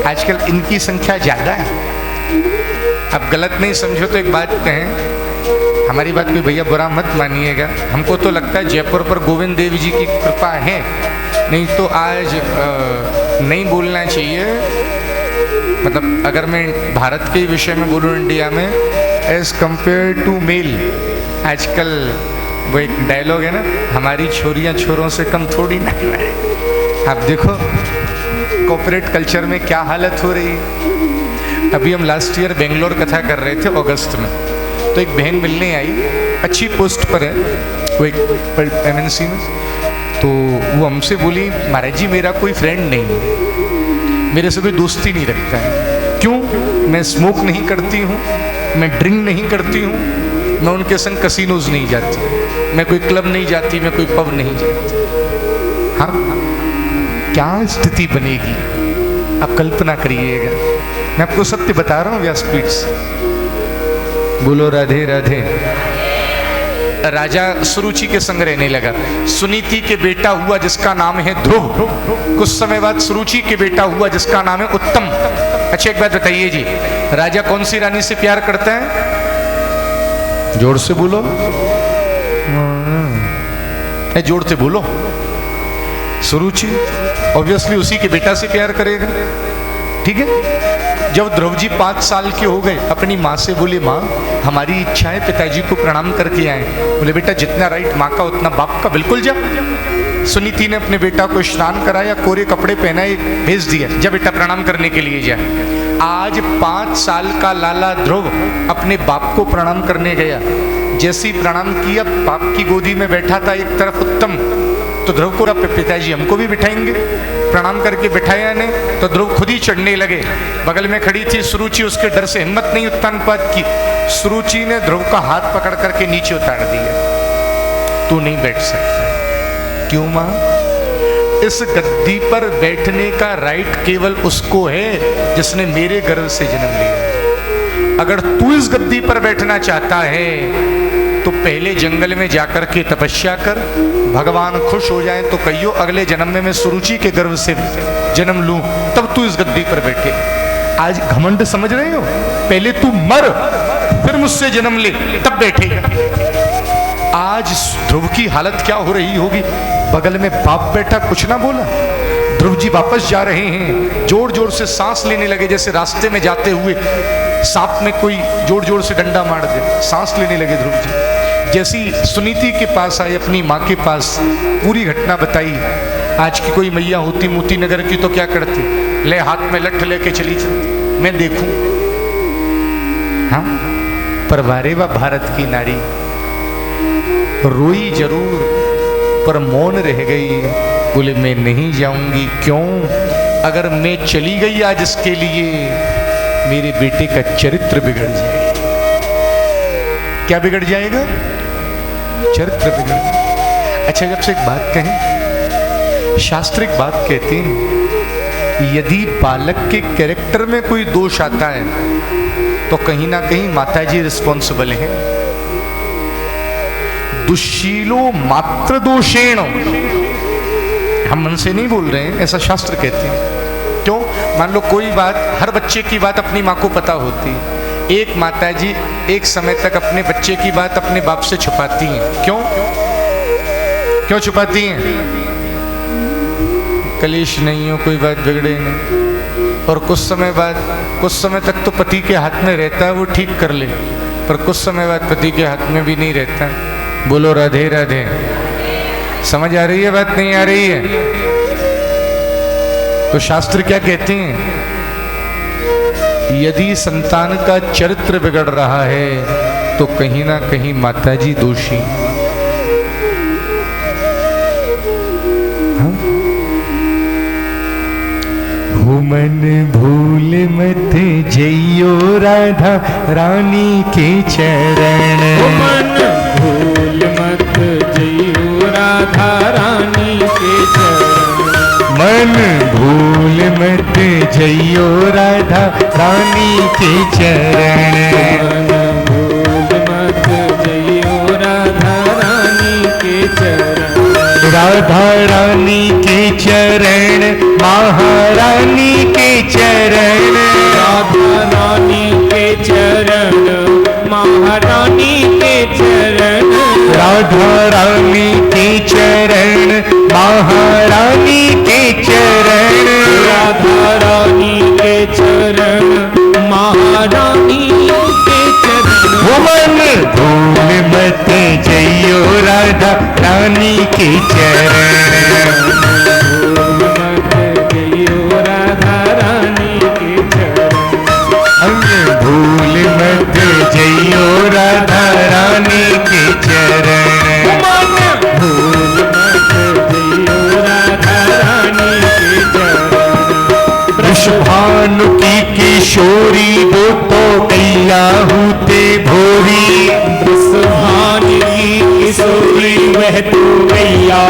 आजकल इनकी संख्या ज्यादा है। अब गलत नहीं समझो तो एक बात कहें, हमारी बात कोई भैया बुरा मत मानिएगा, हमको तो लगता है जयपुर पर गोविंद देव जी की कृपा है, नहीं तो आज नहीं बोलना चाहिए। मतलब अगर मैं भारत के विषय में बोलूँ, इंडिया में एज कंपेयर टू मेल, आजकल वो एक डायलॉग है ना, हमारी छोरियां छोरों से कम थोड़ी ना है। आप देखो कॉर्पोरेट कल्चर में क्या हालत हो रही है। अभी हम लास्ट ईयर बेंगलोर कथा कर रहे थे अगस्त में, तो एक बहन मिलने आई, अच्छी पोस्ट पर है वो, एक MNC में। तो वो हमसे बोली, महाराज जी मेरा कोई फ्रेंड नहीं है, मेरे से कोई दोस्ती नहीं रखता है। क्यों? मैं स्मोक नहीं करती हूँ, मैं ड्रिंक नहीं करती हूँ, मैं उनके संग कसिनोज नहीं जाती, मैं कोई क्लब नहीं जाती, मैं कोई पब नहीं जाती। हाँ, क्या स्थिति बनेगी आप कल्पना करिएगा। मैं आपको सत्य बता रहा हूँ व्यासपीठ से। बोलो राधे राधे। राजा सुरुचि के संग रहने लगा। सुनीति के बेटा हुआ जिसका नाम है ध्रुव। कुछ समय बाद सुरुचि के बेटा हुआ जिसका नाम है उत्तम। अच्छा एक बात बताइए जी, राजा कौन सी रानी से प्यार करता है? जोर से बोलो, जोर से बोलो। सुरुचि ऑब्वियसली उसी के बेटा से प्यार करेगा, ठीक है। जब ध्रुव जी 5 साल के हो गए, अपनी माँ से बोले, माँ हमारी इच्छा है पिताजी को प्रणाम करके आए। बोले बेटा जितना राइट माँ का उतना बाप का, बिल्कुल जा। सुनीति ने अपने बेटा को स्नान कराया, कोरे कपड़े पहनाए, भेज दिया, जा बेटा प्रणाम करने के लिए जा। आज 5 साल का लाला ध्रुव अपने बाप को प्रणाम करने गया। जैसे ही प्रणाम किया, बाप की गोदी में बैठा था एक तरफ उत्तम, तो ध्रुव को पिताजी हमको भी बिठाएंगे। प्रणाम करके बिठाया ने तो ध्रुव खुद ही चढ़ने लगे। बगल में खड़ी थी सुरुचि, उसके डर से हिम्मत नहीं उत्तानपात की। सुरुचि ने ध्रुव का हाथ पकड़ करके नीचे उतार दिया। तू नहीं बैठ सकता। क्यों मां? इस गद्दी पर बैठने का राइट केवल उसको है जिसने मेरे गर्भ से जन्म लिया। अगर तू इस गद्दी पर बैठना चाहता है तो पहले जंगल में जाकर के तपस्या कर, भगवान खुश हो जाए तो कहियो अगले जन्म में मैं सुरुचि के गर्भ से जन्म लूं, तब तू इस गद्दी पर बैठे। आज घमंड समझ रहे हो? पहले तू मर, फिर मुझसे जन्म ले, तब बैठेगा। आज ध्रुव की हालत क्या हो रही होगी? बगल में बाप बैठा, कुछ ना बोला। ध्रुव जी वापस जा रहे हैं, जोर जोर से सांस लेने लगे, जैसे रास्ते में जाते हुए सांप में कोई जोर जोर से डंडा मार दे, सांस लेने लगे ध्रुव जी। जैसी सुनीति के पास आए, अपनी माँ के पास पूरी घटना बताई। आज की कोई मैया होती मोती नगर की तो क्या करती? ले हाथ में लठ लेके चली चलती, मैं देखूं। हाँ, पर वारे वा भारत की नारी रोई जरूर पर मौन रह गई। बोले मैं नहीं जाऊंगी। क्यों? अगर मैं चली गई आज इसके लिए, मेरे बेटे का चरित्र बिगड़ जाएगा। क्या बिगड़ जाएगा? चरित्र बिगड़। अच्छा, जब से एक बात कहें, शास्त्रिक बात कहते हैं, यदि बालक के कैरेक्टर में कोई दोष आता है तो कहीं ना कहीं माताजी रिस्पॉन्सिबल हैं। दुशीलो मात्र दोषेण, हम मन से नहीं बोल रहे हैं, ऐसा शास्त्र कहते हैं। क्यों? मान लो कोई बात, हर बच्चे की बात अपनी माँ को पता होती है। एक माताजी एक समय तक अपने बच्चे की बात अपने बाप से छुपाती हैं। क्यों? क्यों छुपाती हैं? कलेश नहीं हो, कोई बात बिगड़े नहीं। और कुछ समय तक तो पति के हाथ में रहता है, वो ठीक कर ले, पर कुछ समय बाद पति के हाथ में भी नहीं रहता। बोलो राधे राधे। समझ आ रही है बात? नहीं आ रही है? तो शास्त्र क्या कहते हैं? यदि संतान का चरित्र बिगड़ रहा है तो कहीं ना कहीं माताजी दोषी। मन भूल मत जइयो राधा रानी के चरण। मन भूल मत जइयो राधा रानी के चरण। मन भूल मत जइयो राधा रानी के चरण। मन भूल मत जइयो राधा रानी के चरण। राधा रानी के चरण, महारानी के चरण। राधा रानी के चरण, महारानी के चरण। राधा रानी के चरण, महारानी के चरण। राधा रानी के चरण, महारानी के चरण। मन भूल मत जइयो राधा रानी के चरण। भूल मत जइयो राधा रानी के चरण। भूल मत जइयो राधा रानी के चरण। वृषभानु की किशोरी वो तो कैया होते भोरी। वृषभानु की किशोरी वह तो कैया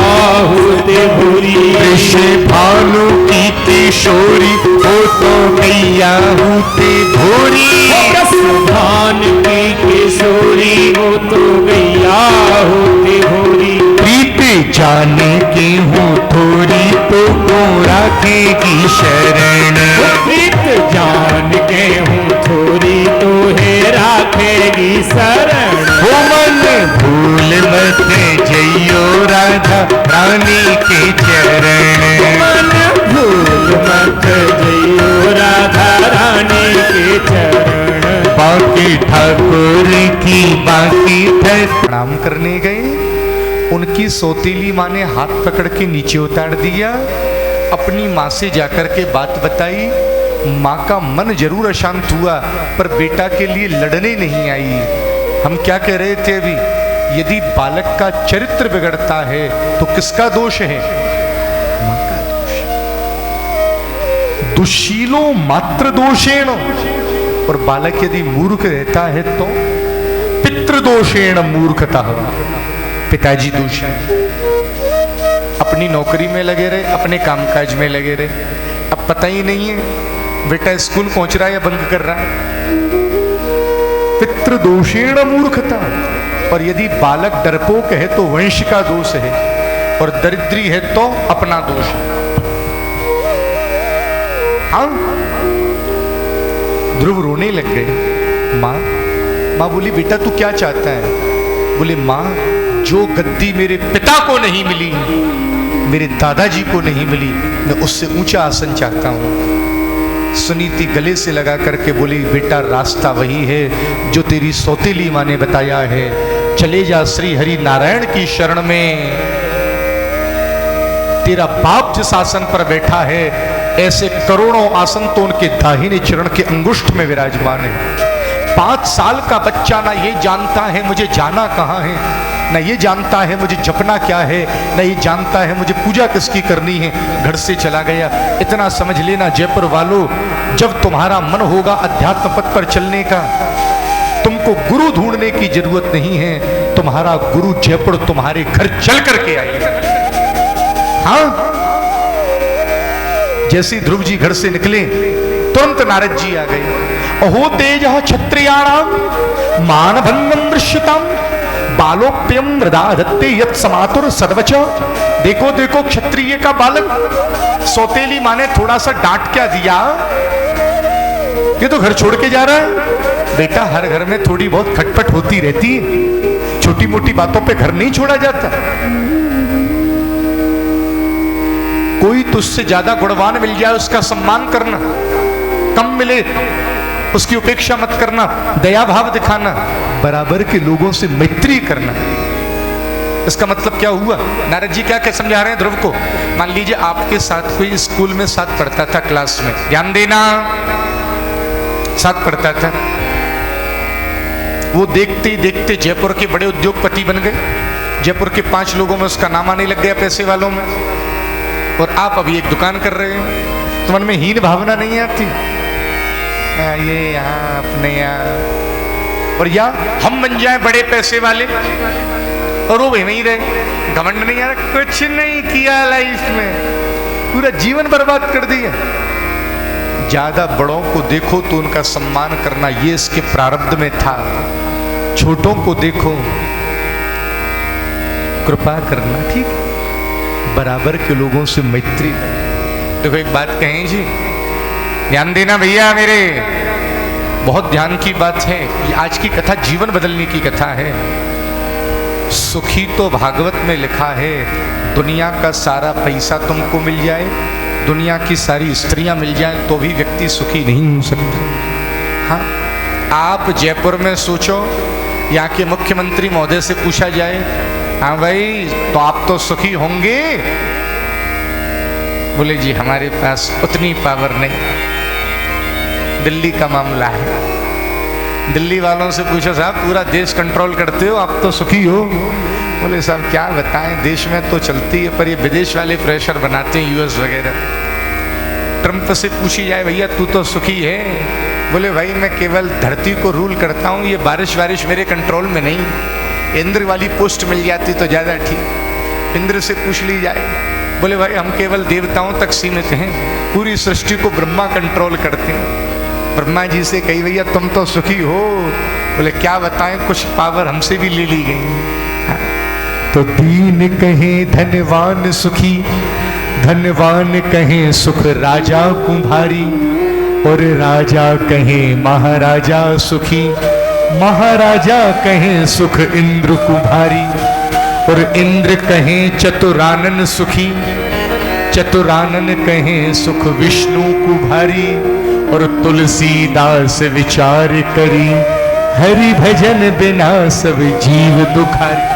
होते भोरी। वृषभानु की किशोरी वो तो कैया होते भोरी। वृषभान की किशोरी वो तो गैया होते भोरी। प्रीत जाने के हो थोड़ी तो को राखेगी शरण। प्रीत जान के हो थोड़ी तो है राखेगी शरण। हो मन भूल मत जइयो राधा रानी के चरण। मन भूल मत जइयो राधा रानी के चरण। बाकी ठाकुर की बाकी प्रणाम करने गए उनकी सौतेली माँ ने हाथ पकड़ के नीचे उतार दिया, अपनी माँ से जाकर के बात बताई। माँ का मन जरूर अशांत हुआ, पर बेटा के लिए लड़ने नहीं आई। हम क्या कह रहे थे अभी, यदि बालक का चरित्र बिगड़ता है तो किसका दोष है? माँ का दोष। दुशीलो मात्र दोषेण, और बालक यदि मूर्ख रहता है तो पितृदोषेण मूर्खता, पिताजी दोष है। अपनी नौकरी में लगे रहे, अपने कामकाज में लगे रहे, अब पता ही नहीं है बेटा स्कूल पहुंच रहा है या बंद कर रहा है। पितृदोषेण मूर्खता। और यदि बालक डरपोक है तो वंश का दोष है, और दरिद्री है तो अपना दोष है। हाँ, ध्रुव रोने लग गए। माँ बोली बेटा तू क्या चाहता है? बोले माँ, जो गद्दी मेरे पिता को नहीं मिली, मेरे दादाजी को नहीं मिली, मैं उससे ऊंचा आसन चाहता हूं। सुनीति गले से लगा करके बोली बेटा रास्ता वही है जो तेरी सौतेली माँ ने बताया है, चले जा श्री हरि नारायण की शरण में। तेरा बाप जिस आसन पर बैठा है, ऐसे करोड़ों आसन तो उनके दाहिने चरण के अंगुष्ठ में विराजमान है। 5 साल का बच्चा ना ये जानता है मुझे जाना कहाँ है, ना ये जानता है मुझे जपना क्या है, ना ये जानता है मुझे पूजा किसकी करनी है, घर से चला गया। इतना समझ लेना जयपुर वालों, जब तुम्हारा मन होगा अध्यात्म पथ पर चलने का, तुमको गुरु ढूंढने की जरूरत नहीं है, तुम्हारा गुरु जयपुर तुम्हारे घर चल करके आएगा। हाँ, जैसे ध्रुव जी घर से निकले तुरंत नारद जी आ गए। अहो तेज क्षत्रियाणाम मानभंगम दृश्यताम बालोप्यम मृदा धत्ते यत् समातुर सदवच। देखो देखो क्षत्रिय का बालक, सौतेली माँ ने थोड़ा सा डांट क्या दिया, ये तो घर छोड़ के जा रहा है। बेटा हर घर में थोड़ी बहुत खटपट होती रहती है, छोटी मोटी बातों पे घर नहीं छोड़ा जाता। कोई तुझसे ज्यादा गुणवान मिल जाए उसका सम्मान करना, कम मिले उसकी उपेक्षा मत करना, दया भाव दिखाना, बराबर के लोगों से मैत्री करना। इसका मतलब क्या हुआ? नारद जी क्या समझा रहे हैं ध्रुव को? मान लीजिए आपके साथ कोई स्कूल में साथ पढ़ता था, क्लास में, ध्यान देना, साथ पढ़ता था। वो देखते ही देखते जयपुर के बड़े उद्योगपति बन गए, जयपुर के 5 लोगों में उसका नाम आने लग गया, पैसे वालों में। और आप अभी एक दुकान कर रहे हो, तो मन में हीन भावना नहीं आती? ये यहाँ अपने यहाँ, और या हम बन जाए बड़े पैसे वाले और वो वहीं रहे, घमंड नहीं आ रहा, कुछ नहीं किया लाइफ में, पूरा जीवन बर्बाद कर दिया। ज्यादा बड़ों को देखो तो उनका सम्मान करना, ये इसके प्रारब्ध में था। छोटों को देखो, कृपा करना, ठीक, बराबर के लोगों से मैत्री। देखो एक बात कहें जी, ध्यान देना भैया मेरे, बहुत ध्यान की बात है। ये आज की कथा जीवन बदलने की कथा है। सुखी तो भागवत में लिखा है, दुनिया का सारा पैसा तुमको मिल जाए, दुनिया की सारी स्त्रियां मिल जाए, तो भी व्यक्ति सुखी नहीं हो सकता। हाँ, आप जयपुर में सोचो, यहाँ के मुख्यमंत्री महोदय से पूछा जाए, हाँ भाई तो आप तो सुखी होंगे? बोले जी हमारे पास उतनी पावर नहीं। दिल्ली का मामला है, दिल्ली वालों से पूछो साहब पूरा देश कंट्रोल करते हो, आप तो सुखी हो? बोले साहब क्या बताएं, देश में तो चलती है, पर ये विदेश वाले प्रेशर बनाते हैं, यूएस वगैरह। ट्रंप से पूछी जाए भैया तू तो सुखी है? बोले भाई मैं केवल धरती को रूल करता हूँ, ये बारिश मेरे कंट्रोल में नहीं। इंद्र वाली पोस्ट मिल जाती तो ज़्यादा ठीक, इंद्र से पूछ ली जाए। बोले भाई हम केवल देवताओं तक सीमित हैं, पूरी सृष्टि को ब्रह्मा कंट्रोल करते हैं। ब्रह्मा जी से कही भैया तुम तो सुखी हो? बोले क्या बताएं, कुछ पावर हमसे भी ले ली गई। तो दीन कहें धनवान सुखी, धनवान कहें सुख राजा कुम्हारी, और राजा कहें महाराजा सुखी, महाराजा कहें सुख इंद्र कुम्हारी, और इंद्र कहें चतुरानन सुखी, चतुरानन कहें सुख विष्णु कुभारी, और तुलसीदास विचार करी, हरि भजन बिना सब जीव दुखारी।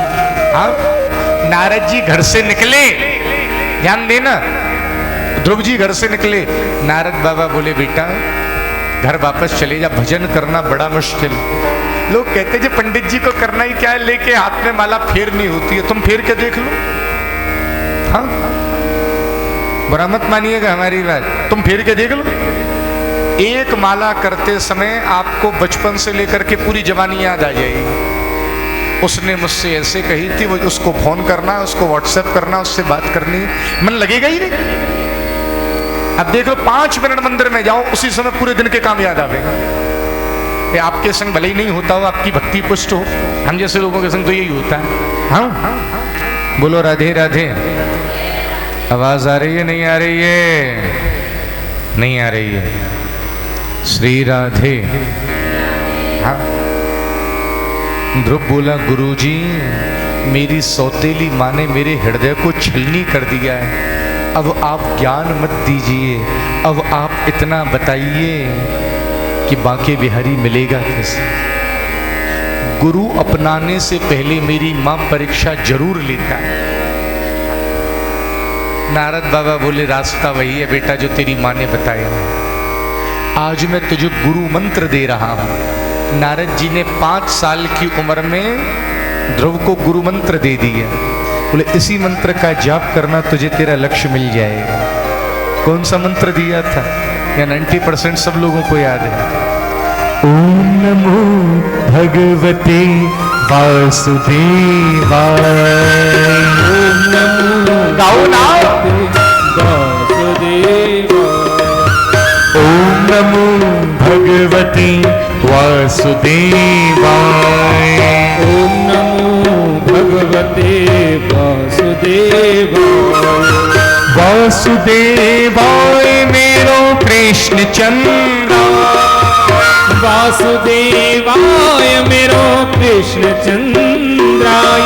हाँ, नारद जी घर से निकले, ध्यान देना, ध्रुव जी घर से निकले, नारद बाबा बोले बेटा घर वापस चले जा, भजन करना बड़ा मुश्किल। लोग कहते जी पंडित जी को करना ही क्या है, लेके हाथ में माला फेरनी होती है, तुम फेर के देख लो। हाँ बुरा मत मानिएगा हमारी बात, तुम फेर के देख लो। एक माला करते समय आपको बचपन से लेकर के पूरी जवानी याद आ जाएगी। उसने मुझसे ऐसे कही थी, वो उसको फोन करना, उसको व्हाट्सएप करना, उससे बात करनी, मन लगेगा ही नहीं। अब देख लो 5 मिनट मंदिर में जाओ, उसी समय पूरे दिन के काम याद आवेगा। ये आपके संग भले ही नहीं होता हो, आपकी भक्ति पुष्ट हो, हम जैसे लोगों के संग तो यही होता है। हाँ बोलो राधे राधे। आवाज आ रही है नहीं आ रही है? नहीं आ रही है। श्री राधे। हाँ ध्रुव बोला गुरुजी मेरी सौतेली माँ ने मेरे हृदय को छलनी कर दिया है, अब आप ज्ञान मत दीजिए, अब आप इतना बताइए कि बांके बिहारी मिलेगा कैसे। गुरु अपनाने से पहले मेरी माँ परीक्षा जरूर लेता है। नारद बाबा बोले रास्ता वही है बेटा जो तेरी माँ ने बताया। आज मैं तुझे गुरु मंत्र दे रहा हूं। नारद जी ने 5 साल की उम्र में ध्रुव को गुरु मंत्र दे दिया। बोले इसी मंत्र का जाप करना, तुझे तेरा लक्ष्य मिल जाएगा। कौन सा मंत्र दिया था? या 90% सब लोगों को याद है। ओम नमो भगवते वासुदेवाय। ओम नमो गाओ ना। वासुदेवाय। ओम नमो भगवते वासुदेवाय। ओम नमो भगवते वासुदेवाय। वासुदेवाय मेरो कृष्ण चंद्र। वासुदेवाय मेरो कृष्ण चंद्राय।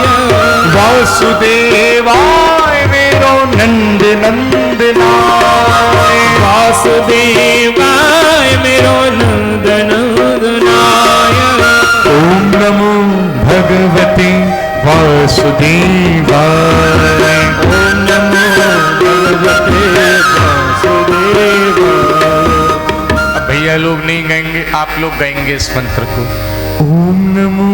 वासुदेवाय मेरो नंद नंदनाय। वासुदेवाय मेरो नंद नंदनाय। ओम नमो भगवते वासुदेवाय। ओम नमो भगवते वासुदेवाय। अब भैया लोग नहीं गाएंगे, आप लोग गाएंगे इस मंत्र को। ओम नमो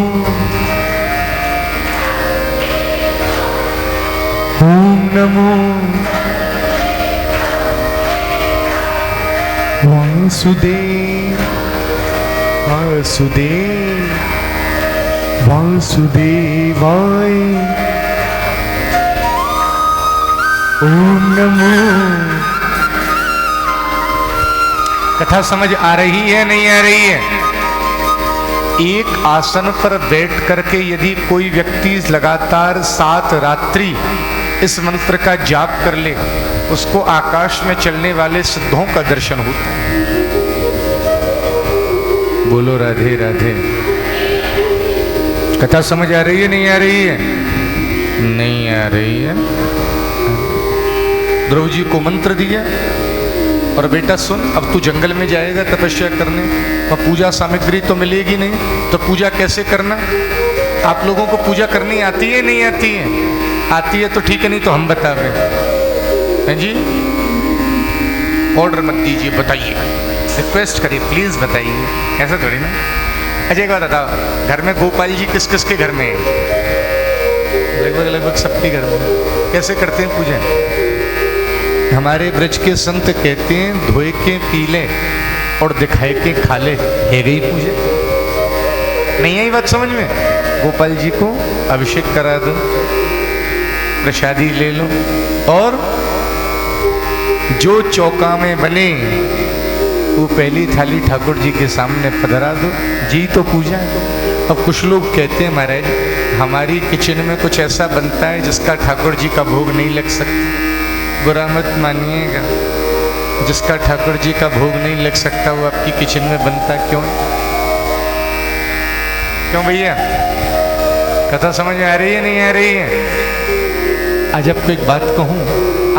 वासुदेव वासुदेव वासुदेवाय। ओम नमो। कथा समझ आ रही है नहीं आ रही है? एक आसन पर बैठ करके यदि कोई व्यक्ति लगातार 7 रात्रि इस मंत्र का जाप कर ले, उसको आकाश में चलने वाले सिद्धों का दर्शन होता है। बोलो राधे राधे। कथा समझ आ रही है नहीं आ रही है? नहीं आ रही है। ध्रुव जी को मंत्र दिया और बेटा सुन, अब तू जंगल में जाएगा तपस्या करने, तो पूजा सामग्री तो मिलेगी नहीं, तो पूजा कैसे करना? आप लोगों को पूजा करनी आती है नहीं आती है? आती है तो ठीक है, नहीं तो हम बता रहे हैं जी। ऑर्डर मत दीजिए, बताइए, रिक्वेस्ट करिए, प्लीज बताइए, ऐसा थोड़ी ना। अच्छा एक बात बताओ, घर में गोपाल जी किस किस के घर में है? लगभग सबके घर में। कैसे करते हैं पूजा? हमारे ब्रज के संत कहते हैं धोए के पी ले और दिखाए के खा ले, है गई पूजा। नहीं आई बात समझ में? गोपाल जी को अभिषेक करा दो, प्रसादी ले लो, और जो चौका में बने वो पहली थाली ठाकुर जी के सामने पधरा दो जी, तो पूजा है। अब कुछ लोग कहते हैं महाराज हमारी किचन में कुछ ऐसा बनता है जिसका ठाकुर जी का भोग नहीं लग सकता। बुरा मत मानिएगा, जिसका ठाकुर जी का भोग नहीं लग सकता वो आपकी किचन में बनता क्यों? क्यों भैया? कथा समझ में आ रही है नहीं आ रही है? आज आपको एक बात कहूं,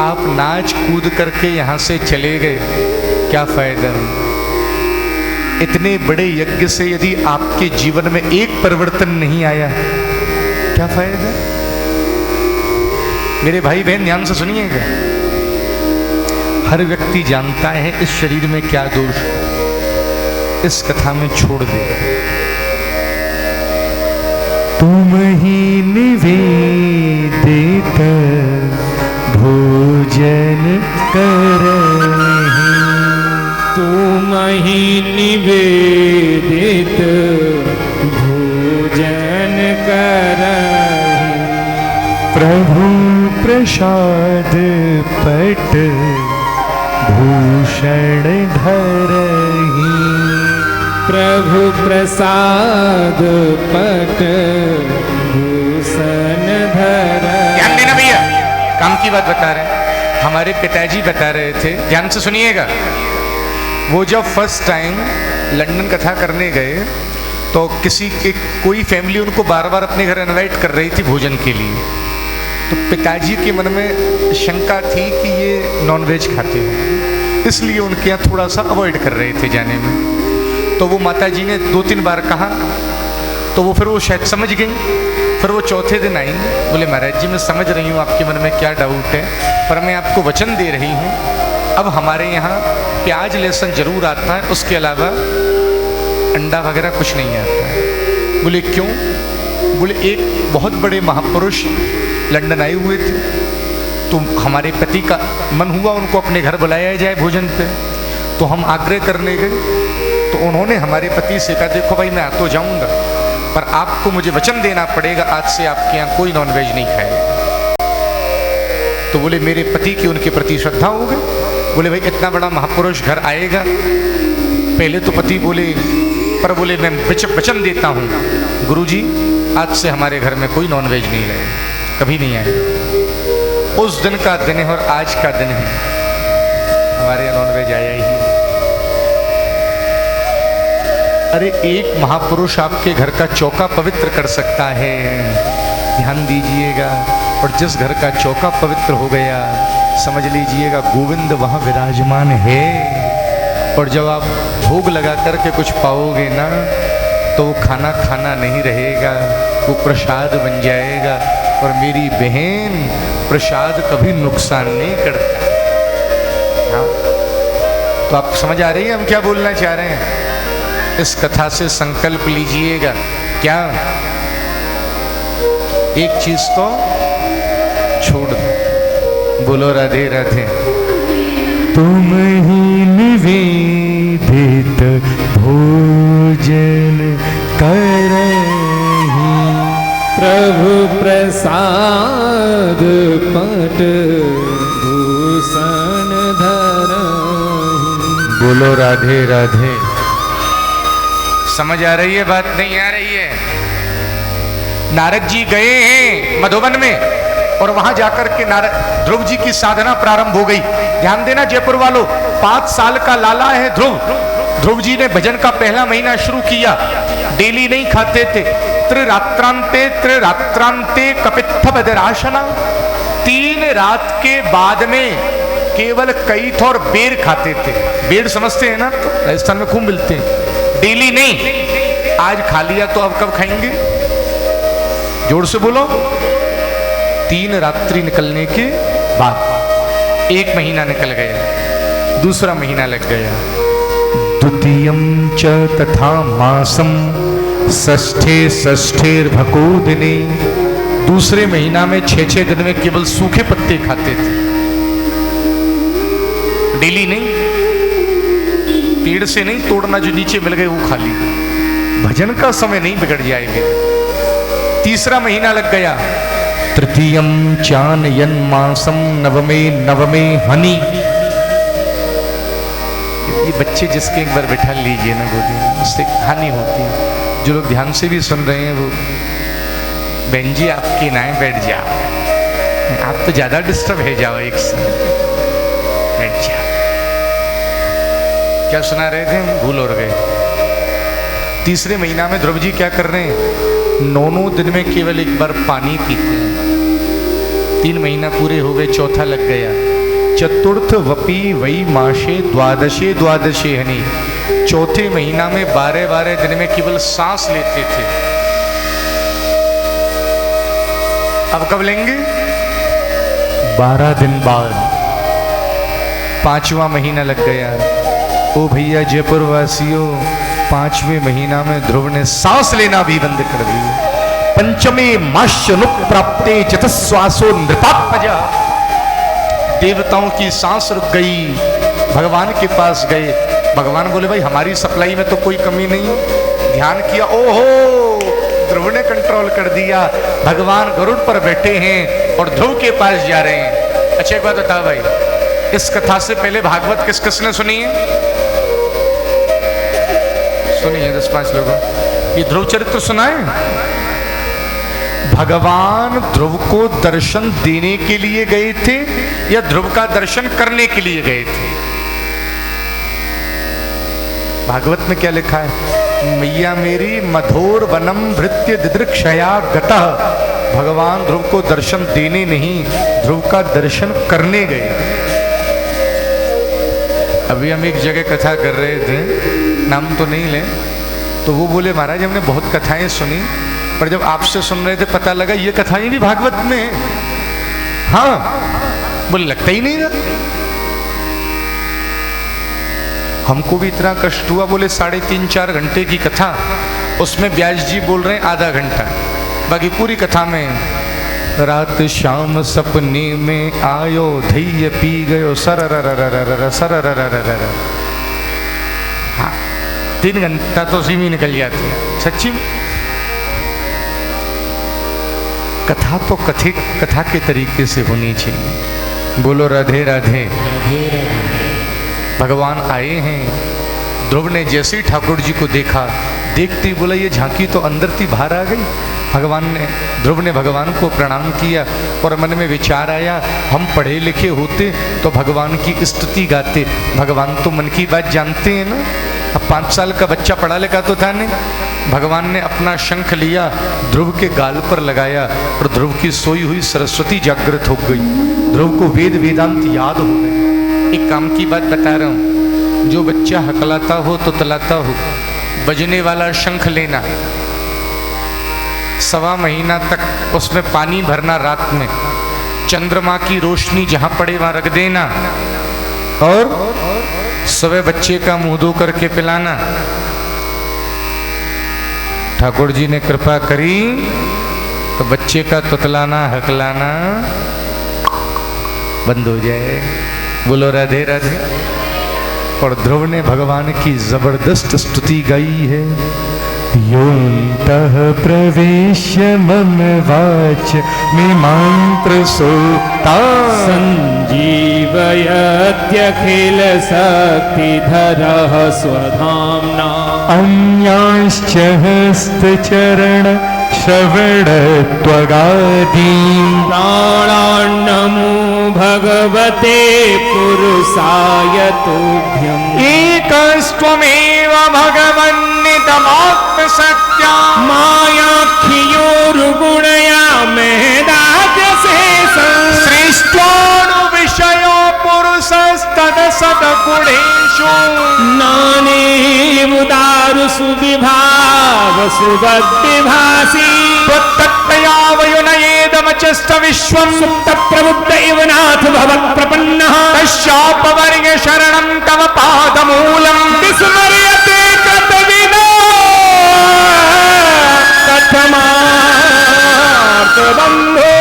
आप नाच कूद करके यहां से चले गए, क्या फायदा है? इतने बड़े यज्ञ से यदि आपके जीवन में एक परिवर्तन नहीं आया, क्या फायदा? मेरे भाई बहन ध्यान से सुनिएगा, हर व्यक्ति जानता है इस शरीर में क्या दोष है, इस कथा में छोड़ दे। तुम ही निवेदित भोजन करहि, तुम ही निवेदित भोजन करहि, प्रभु प्रसाद पट भूषण धरहि, प्रभु प्रसाद पट भूषण धरहि। ध्यान देना भैया, काम की बात बता रहे हैं। हमारे पिताजी बता रहे थे, ध्यान से सुनिएगा, वो जब फर्स्ट टाइम लंदन कथा करने गए तो कोई फैमिली उनको बार बार अपने घर इनवाइट कर रही थी भोजन के लिए। तो पिताजी के मन में शंका थी कि ये नॉनवेज खाते हैं, इसलिए उनके यहाँ थोड़ा सा अवॉइड कर रहे थे जाने में। तो वो माताजी ने 2-3 बार कहा, तो वो फिर वो शायद समझ गई। फिर वो चौथे दिन आई, बोले महाराज जी मैं समझ रही हूँ आपके मन में क्या डाउट है, पर मैं आपको वचन दे रही हूँ अब हमारे यहाँ प्याज लहसुन जरूर आता है, उसके अलावा अंडा वगैरह कुछ नहीं आता है। बोले क्यों? बोले एक बहुत बड़े महापुरुष लंदन आए हुए थे, तो हमारे पति का मन हुआ उनको अपने घर बुलाया जाए भोजन पे। तो हम आग्रह करने गए, तो उन्होंने हमारे पति से कहा देखो भाई मैं आ तो जाऊंगा, पर आपको मुझे वचन देना पड़ेगा आज से आपके यहाँ कोई नॉनवेज नहीं खाएगा। तो बोले मेरे पति की उनके प्रति श्रद्धा हो गई। बोले भाई इतना बड़ा महापुरुष घर आएगा, पहले तो पति बोले, पर बोले मैं वचन देता हूँ गुरुजी आज से हमारे घर में कोई नॉनवेज नहीं रहेगा, कभी नहीं आएगा। उस दिन का दिन है और आज का दिन है, हमारे यहाँ नॉनवेज आया ही। अरे एक महापुरुष आपके घर का चौका पवित्र कर सकता है, ध्यान दीजिएगा। और जिस घर का चौका पवित्र हो गया समझ लीजिएगा गोविंद वहां विराजमान है। और जब आप भोग लगा करके कुछ पाओगे ना तो वो खाना खाना नहीं रहेगा, वो प्रसाद बन जाएगा। और मेरी बहन प्रसाद कभी नुकसान नहीं करता। हाँ? तो आप समझ आ रही है हम क्या बोलना चाह रहे हैं? इस कथा से संकल्प लीजिएगा, क्या एक चीज तो छोड़ दो। बोलो राधे राधे। तुम ही निवेदित भोजन करहि, प्रभु प्रसाद पट भूषण धरहि। बोलो राधे राधे। समझ आ रही है बात? नहीं आ रही है? नारद जी गए हैं मधुबन में और वहां जाकर के नारद ध्रुव जी की साधना प्रारंभ हो गई। ध्यान देना जयपुर वालों, 5 साल का लाला है ध्रुव। ध्रुव जी ने भजन का पहला महीना शुरू किया, डेली नहीं खाते थे। त्रिरात्रांते कपित्थ बदराशना, 3 रात के बाद में केवल कैथ और बेर खाते थे। बेर समझते हैं ना, तो राजस्थान में खूब मिलते हैं। डेली नहीं, आज खा लिया तो अब कब खाएंगे? जोर से बोलो। 3 रात्रि निकलने के बाद 1 महीना निकल गया, दूसरा महीना लग गया। द्वितीयं च तथा मासं षष्ठे भकोदिने, दूसरे महीना में 6 दिन में केवल सूखे पत्ते खाते थे, डेली नहीं। पेड़ से नहीं तोड़ना, जो नीचे मिल गए वो खा ली। भजन का समय नहीं बिगड़ जाएगा। तीसरा महीना लग गया। तृतीयं चानयन मासं नवमे हनि। ये बच्चे जिसके एक बार बैठा लीजिए ना गोदी में, उससे हानि होती है। जो लोग ध्यान से भी सुन रहे हैं वो बहन जी आपके नाए बैठ जाओ, आप तो ज्यादा डिस्टर्ब है, जाओ एक साथ बैठ जाओ। क्या सुना रहे थे? भूल हो गए। तीसरे महीना में ध्रुव जी क्या कर रहे हैं? 9 दिन में केवल एक बार पानी पीते हैं। 3 महीना पूरे हो गए, चौथा लग गया। चतुर्थ वपी वही माशे द्वादशे हनी, चौथे महीना में 12 दिन में केवल सांस लेते थे। अब कब लेंगे? 12 दिन बाद 5वां महीना लग गया। ओ भैया जयपुर वासियों, 5वें महीना में ध्रुव ने सांस लेना भी बंद कर दिया। पंचमे माश्यनुक प्राप्ते चतस्वासो नृपात्मजा, देवताओं की सांस रुक गई। भगवान के पास गए, भगवान बोले भाई हमारी सप्लाई में तो कोई कमी नहीं। ध्यान किया, ओहो ध्रुव ने कंट्रोल कर दिया। भगवान गरुड़ पर बैठे हैं और ध्रुव के पास जा रहे हैं। अच्छा एक बात बता भाई, इस कथा से पहले भागवत किस किसने सुनी है? सुनी है 10-5 लोगों। ये ध्रुव चरित्र सुना है? भगवान ध्रुव को दर्शन देने के लिए गए थे या ध्रुव का दर्शन करने के लिए गए थे? भागवत में क्या लिखा है? मैया मेरी मधुर वनम भृत्य दिदृक्षया गतः। भगवान ध्रुव को दर्शन देने नहीं, ध्रुव का दर्शन करने गए। अभी हम एक जगह कथा कर रहे थे, नाम तो नहीं ले, तो वो बोले महाराज हमने बहुत कथाएं सुनी, पर जब आपसे सुन रहे थे पता लगा ये कथाएं भी भागवत में है। हाँ बोले लगता ही नहीं था। हमको भी इतना कष्ट हुआ। बोले 3.5-4 घंटे की कथा, उसमें व्यास जी बोल रहे हैं आधा घंटा, बाकी पूरी कथा में रात शाम सपने में आयो धैर्य पी गयो सररररररर सररररररर। हाँ 3 घंटा तो उसी में निकल जाती है सच्ची में। कथा तो कथा के तरीके से होनी चाहिए। बोलो राधे राधे। भगवान आए हैं। ध्रुव ने जैसे ही ठाकुर जी को देखा, देखते ही बोला ये झांकी तो अंदर थी बाहर आ गई। ध्रुव ने भगवान को प्रणाम किया और मन में विचार आया हम पढ़े लिखे होते तो भगवान की स्तुति गाते। भगवान तो मन की बात जानते हैं ना। अब 5 साल का बच्चा पढ़ा लिखा तो था नहीं। भगवान ने अपना शंख लिया, ध्रुव के गाल पर लगाया और ध्रुव की सोई हुई सरस्वती जागृत हो गई। ध्रुव को वेद वेदांत याद हो गए। एक काम की बात बता रहा हूं, जो बच्चा हकलाता हो तो तलाता हो, बजने वाला शंख लेना, 1.25 महीना तक उसमें पानी भरना, रात में चंद्रमा की रोशनी जहां पड़े वहां रख देना और सुबह बच्चे का मुंह धो करके पिलाना। ठाकुर जी ने कृपा करी तो बच्चे का तुतलाना हकलाना बंद हो जाए। बोलो राधे राधे। और ध्रुव ने भगवान की जबरदस्त स्तुति गाई है। योऽन्तः प्रवेश्य मम वाच मिमांत्र सोता संजीवयत्यखिल शक्तिधरः स्वधाम्ना अन्यांश्च हस्तचरण श्रवणत्वगादीन् प्राणान्नमो भगवते पुरुषाय तुभ्यम् एकस्त्वमेव भगवन्नितमात्मसत्या मायाख्योरुगुणया मेदाद्यशेषम् सृष्टानुविषयो पुरुषस्तदसद्गुणेषु नानेवुदारुषु विभावसुवद्विभासि त्वत्तत्तयावयुनयेदमचष्ट विश्वं सुप्तप्रबुद्ध इव नाथ भवत्प्रपन्नः तस्यापवर्य शरणं तव पादमूलम् विस्मर्यते कृतविदो कथमार्तबन्धो।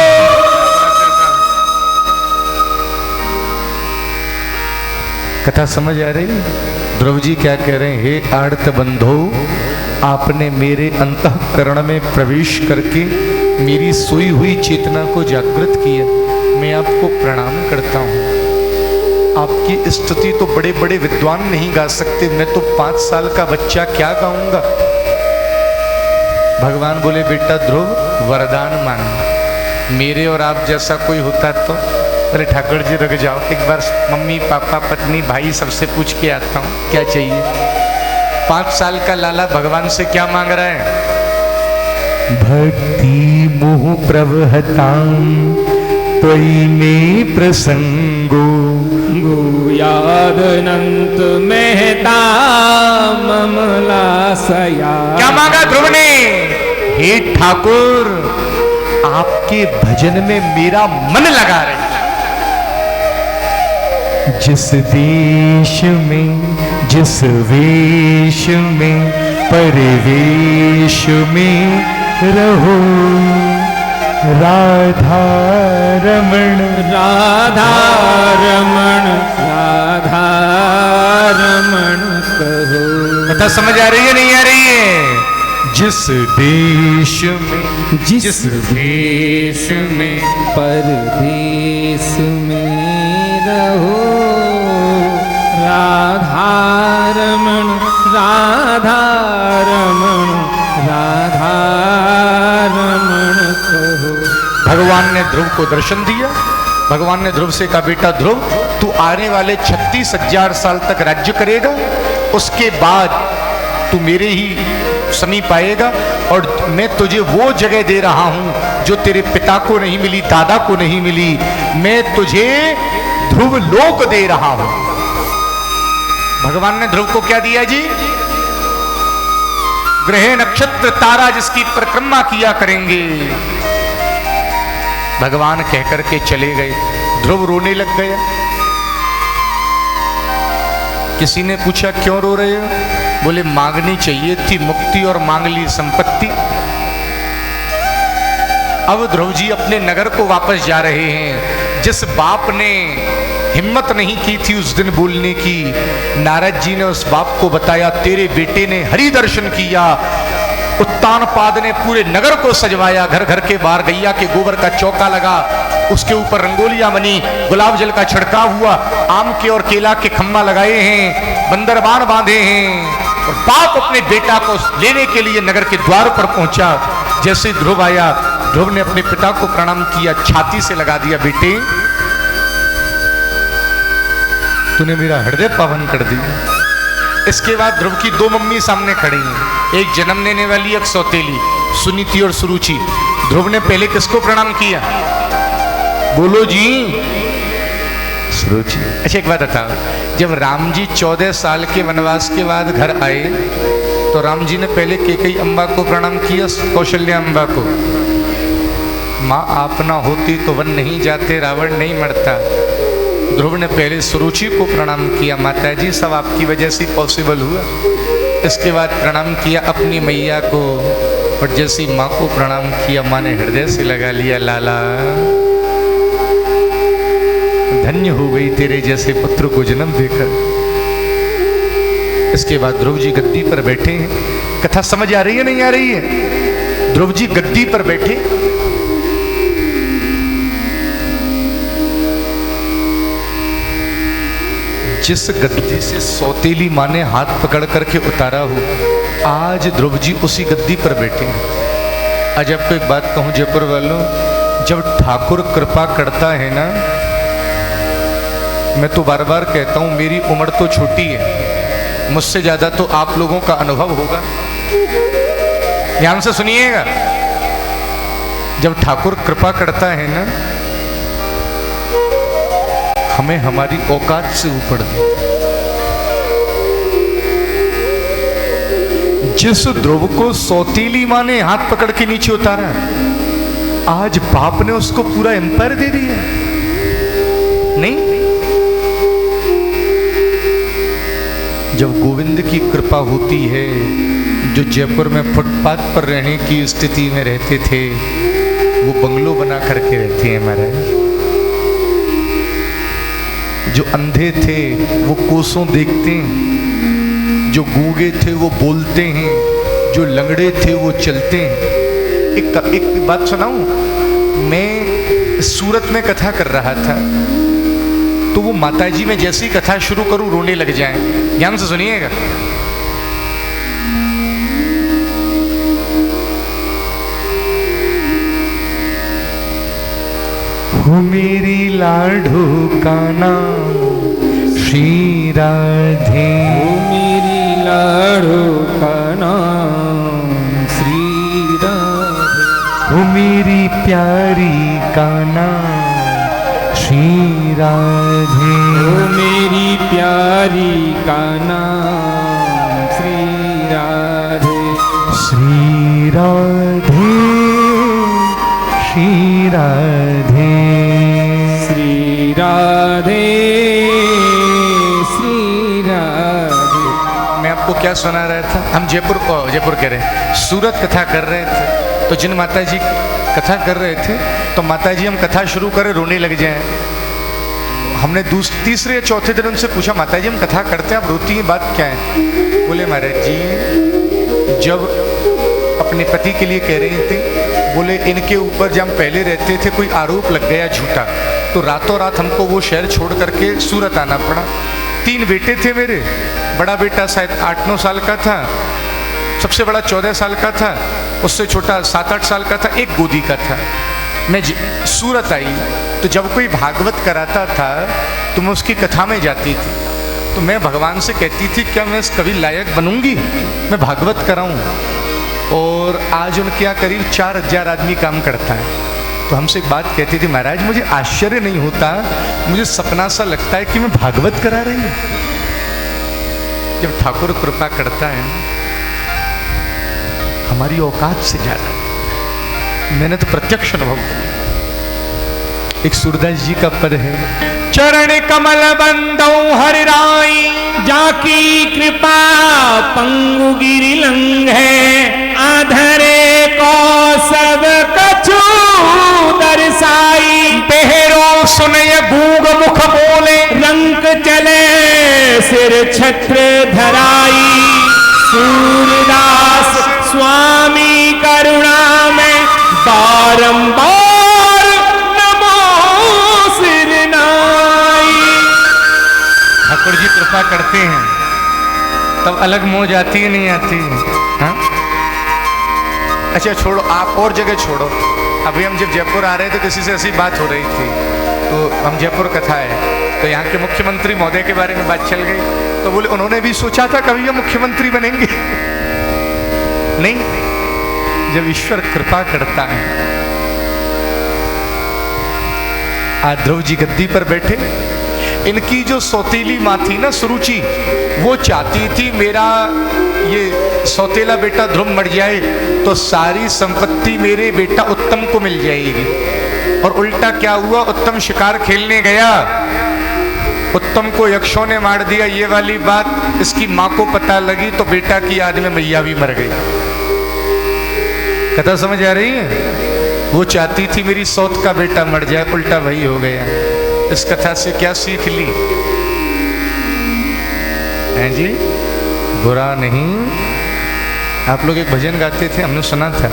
कथा समझ आ रही? ध्रुव जी क्या कह रहे हैं? हे आर्त बंधो, आपने मेरे अंतःकरण में प्रवेश करके मेरी सोई हुई चेतना को जागृत किया। मैं आपको प्रणाम करता हूँ। आपकी स्तुति तो बड़े बड़े विद्वान नहीं गा सकते, मैं तो 5 साल का बच्चा क्या गाऊंगा। भगवान बोले बेटा ध्रुव वरदान मांग, मेरे और आप जैसा कोई होता तो। अरे ठाकुर जी रुक जाओ, एक बार मम्मी पापा पत्नी भाई सबसे पूछ के आता हूँ क्या चाहिए। 5 साल का लाला भगवान से क्या मांग रहा है? भक्ति मोह प्रवहतां त्वयि मे प्रसंगो गुयादनंत मेहता ममलासया। क्या मांगा ध्रुव ने? हे ठाकुर आपके भजन में मेरा मन लगा रहे। जिस देश में जिस वेश में परिवेश में रहो, राधा रमण राधा रमण राधा रमण कहो। कथा समझ आ रही है नहीं आ रही है? जिस देश में जिस देश में परदेश में रहो, राधा रमण राधा रमण राधा रमण कहो। भगवान ने ध्रुव को दर्शन दिया। भगवान ने ध्रुव से कहा, बेटा ध्रुव, तू आने वाले 36,000 साल तक राज्य करेगा, उसके बाद तू मेरे ही समीप आएगा और मैं तुझे वो जगह दे रहा हूं जो तेरे पिता को नहीं मिली, दादा को नहीं मिली। मैं तुझे ध्रुव लोक दे रहा हूं। भगवान ने ध्रुव को क्या दिया जी? ग्रह नक्षत्र तारा जिसकी परिक्रमा किया करेंगे। भगवान कहकर के चले गए। ध्रुव रोने लग गया। किसी ने पूछा क्यों रो रहे हो? बोले मांगनी चाहिए थी मुक्ति और मांग ली संपत्ति। अब ध्रुव जी अपने नगर को वापस जा रहे हैं। जिस बाप ने हिम्मत नहीं की थी उस दिन बोलने की, नारद जी ने उस बाप को बताया, तेरे बेटे ने हरि दर्शन किया। उत्तानपाद ने पूरे नगर को सजवाया। घर घर के बाहर गैया के गोबर का चौका लगा, उसके ऊपर रंगोलियां बनी, गुलाब जल का छिड़काव हुआ, आम के और केला के खम्मा लगाए हैं, बंदरबान बांधे हैं। और बाप अपने बेटा को लेने के लिए नगर के द्वार पर पहुंचा। जैसे ध्रुव आया, ध्रुव ने अपने पिता को प्रणाम किया, छाती से लगा दिया, बेटे तूने मेरा हृदय पावन कर दिया। इसके बाद ध्रुव की दो मम्मी सामने खड़ी हैं, एक जन्म देने वाली, एक सौतेली, सुनीति और सुरुचि। ध्रुव ने पहले किसको प्रणाम किया? बोलो जी, सुरुचि। अच्छा एक बात बताओ, जब राम जी 14 साल के वनवास के बाद घर आए तो राम जी ने पहले कैकेयी अम्बा को प्रणाम किया, कौशल्या अम्बा को। माँ आप ना होती तो वन नहीं जाते, रावण नहीं मरता। ध्रुव ने पहले सुरुचि को प्रणाम किया, माता जी सब आपकी वजह से पॉसिबल हुआ। इसके बाद प्रणाम किया अपनी मैया को, और जैसी माँ को प्रणाम किया, माँ ने हृदय से लगा लिया, लाला धन्य हो गई तेरे जैसे पुत्र को जन्म देकर। इसके बाद ध्रुव जी गद्दी पर बैठे हैं। कथा समझ आ रही है नहीं आ रही है? ध्रुव जी गद्दी पर बैठे, जिस गद्दी से सौतेली माँ ने हाथ पकड़ करके उतारा हो, आज ध्रुव जी उसी गद्दी पर बैठे हैं। आज आपको एक बात कहूं जयपुर वालों, जब ठाकुर कृपा करता है ना, मैं तो बार बार कहता हूं, मेरी उम्र तो छोटी है, मुझसे ज्यादा तो आप लोगों का अनुभव होगा। ध्यान से सुनिएगा, जब ठाकुर कृपा करता है ना, हमें हमारी औकात से ऊपर दे। जिस ध्रुव को सौतीली माँ ने हाथ पकड़ के नीचे उतारा, आज बाप ने उसको पूरा एम्पायर दे दिया। नहीं, जब गोविंद की कृपा होती है, जो जयपुर में फुटपाथ पर रहने की स्थिति में रहते थे, वो बंगलो बना करके रहते हैं महाराज। जो अंधे थे वो कोसों देखते हैं, जो गूंगे थे वो बोलते हैं, जो लंगड़े थे वो चलते हैं। एक बात सुनाऊं, मैं सूरत में कथा कर रहा था, तो वो माताजी में जैसी कथा शुरू करूं रोने लग जाएं। ध्यान से सुनिएगा। हो मेरी लाडो का नाम श्री राधे, ओ मेरी लाडो का नाम श्री राधे, हो मेरी प्यारी का नाम श्री राधे, ओ मेरी प्यारी का नाम श्री राधे, श्री राधे श्री राधे श्री राधे क्या सुना रहा था, हम जयपुर कह रहे हैं, सूरत कथा कर रहे थे। तो जिन माता जी कथा कर रहे थे तो माता जी हम कथा शुरू करें रोने लग जाएं। हमने तीसरे या चौथे दिन उनसे पूछा, माता जी हम कथा करते हैं आप रोती हैं, बात क्या है? बोले महाराज जी जब अपने पति के लिए कह रही थी, बोले इनके ऊपर जब हम पहले रहते थे कोई आरोप लग गया झूठा, तो रातों रात हमको वो शहर छोड़ करके सूरत आना पड़ा। 3 बेटे थे मेरे, बड़ा बेटा शायद 8-9 साल का था, सबसे बड़ा 14 साल का था, उससे छोटा 7-8 साल का था, एक गोदी का था। मैं सूरत आई तो जब कोई भागवत कराता था तो मैं उसकी कथा में जाती थी, तो मैं भगवान से कहती थी क्या मैं कभी लायक बनूंगी मैं भागवत कराऊं। और आज उनके यहाँ करीब 4000 आदमी काम करता है। तो हमसे एक बात कहती थी, महाराज मुझे आश्चर्य नहीं होता, मुझे सपना सा लगता है कि मैं भागवत करा रही हूं। जब ठाकुर कृपा करता है हमारी औकात से ज्यादा, मैंने तो प्रत्यक्ष अनुभव किया। एक सूरदास जी का पद है, चरण कमल बंदौ हरि राई, जाकी कृपा पंगु गिरि लंघे, आधरे को सब कछु दर्शाई, बेहरो सुनय गूग मुख बोले, रंक चले सिर छत्र धराई, सूरदास स्वामी करुणा में बारंबार नमो सिर नाई। ठाकुर जी कृपा करते हैं तब अलग मोह आती है नहीं आती है? हाँ? अच्छा छोड़ो, आप और जगह छोड़ो। अभी हम जब जयपुर आ रहे थे किसी से ऐसी बात हो रही थी, तो हम जयपुर कथा है तो यहाँ के मुख्यमंत्री महोदय के बारे में बात चल गई, तो बोले उन्होंने भी सोचा था कभी हम मुख्यमंत्री बनेंगे। नहीं, जब ईश्वर कृपा करता है। आज ध्रुव जी गद्दी पर बैठे, इनकी जो सौतेली माँ थी ना सुरुचि, वो चाहती थी मेरा ये सौतेला बेटा ध्रुव मर जाए तो सारी संपत्ति मेरे बेटा उत्तम को मिल जाएगी। और उल्टा क्या हुआ, उत्तम शिकार खेलने गया, उत्तम को यक्षों ने मार दिया। ये वाली बात इसकी माँ को पता लगी तो बेटा की याद में मैया भी मर गई। कथा समझ आ रही है? वो चाहती थी मेरी सौत का बेटा मर जाए, उल्टा वही हो गया। इस कथा से क्या सीख ली हैं जी? बुरा नहीं। आप लोग एक भजन गाते थे, हमने सुना था,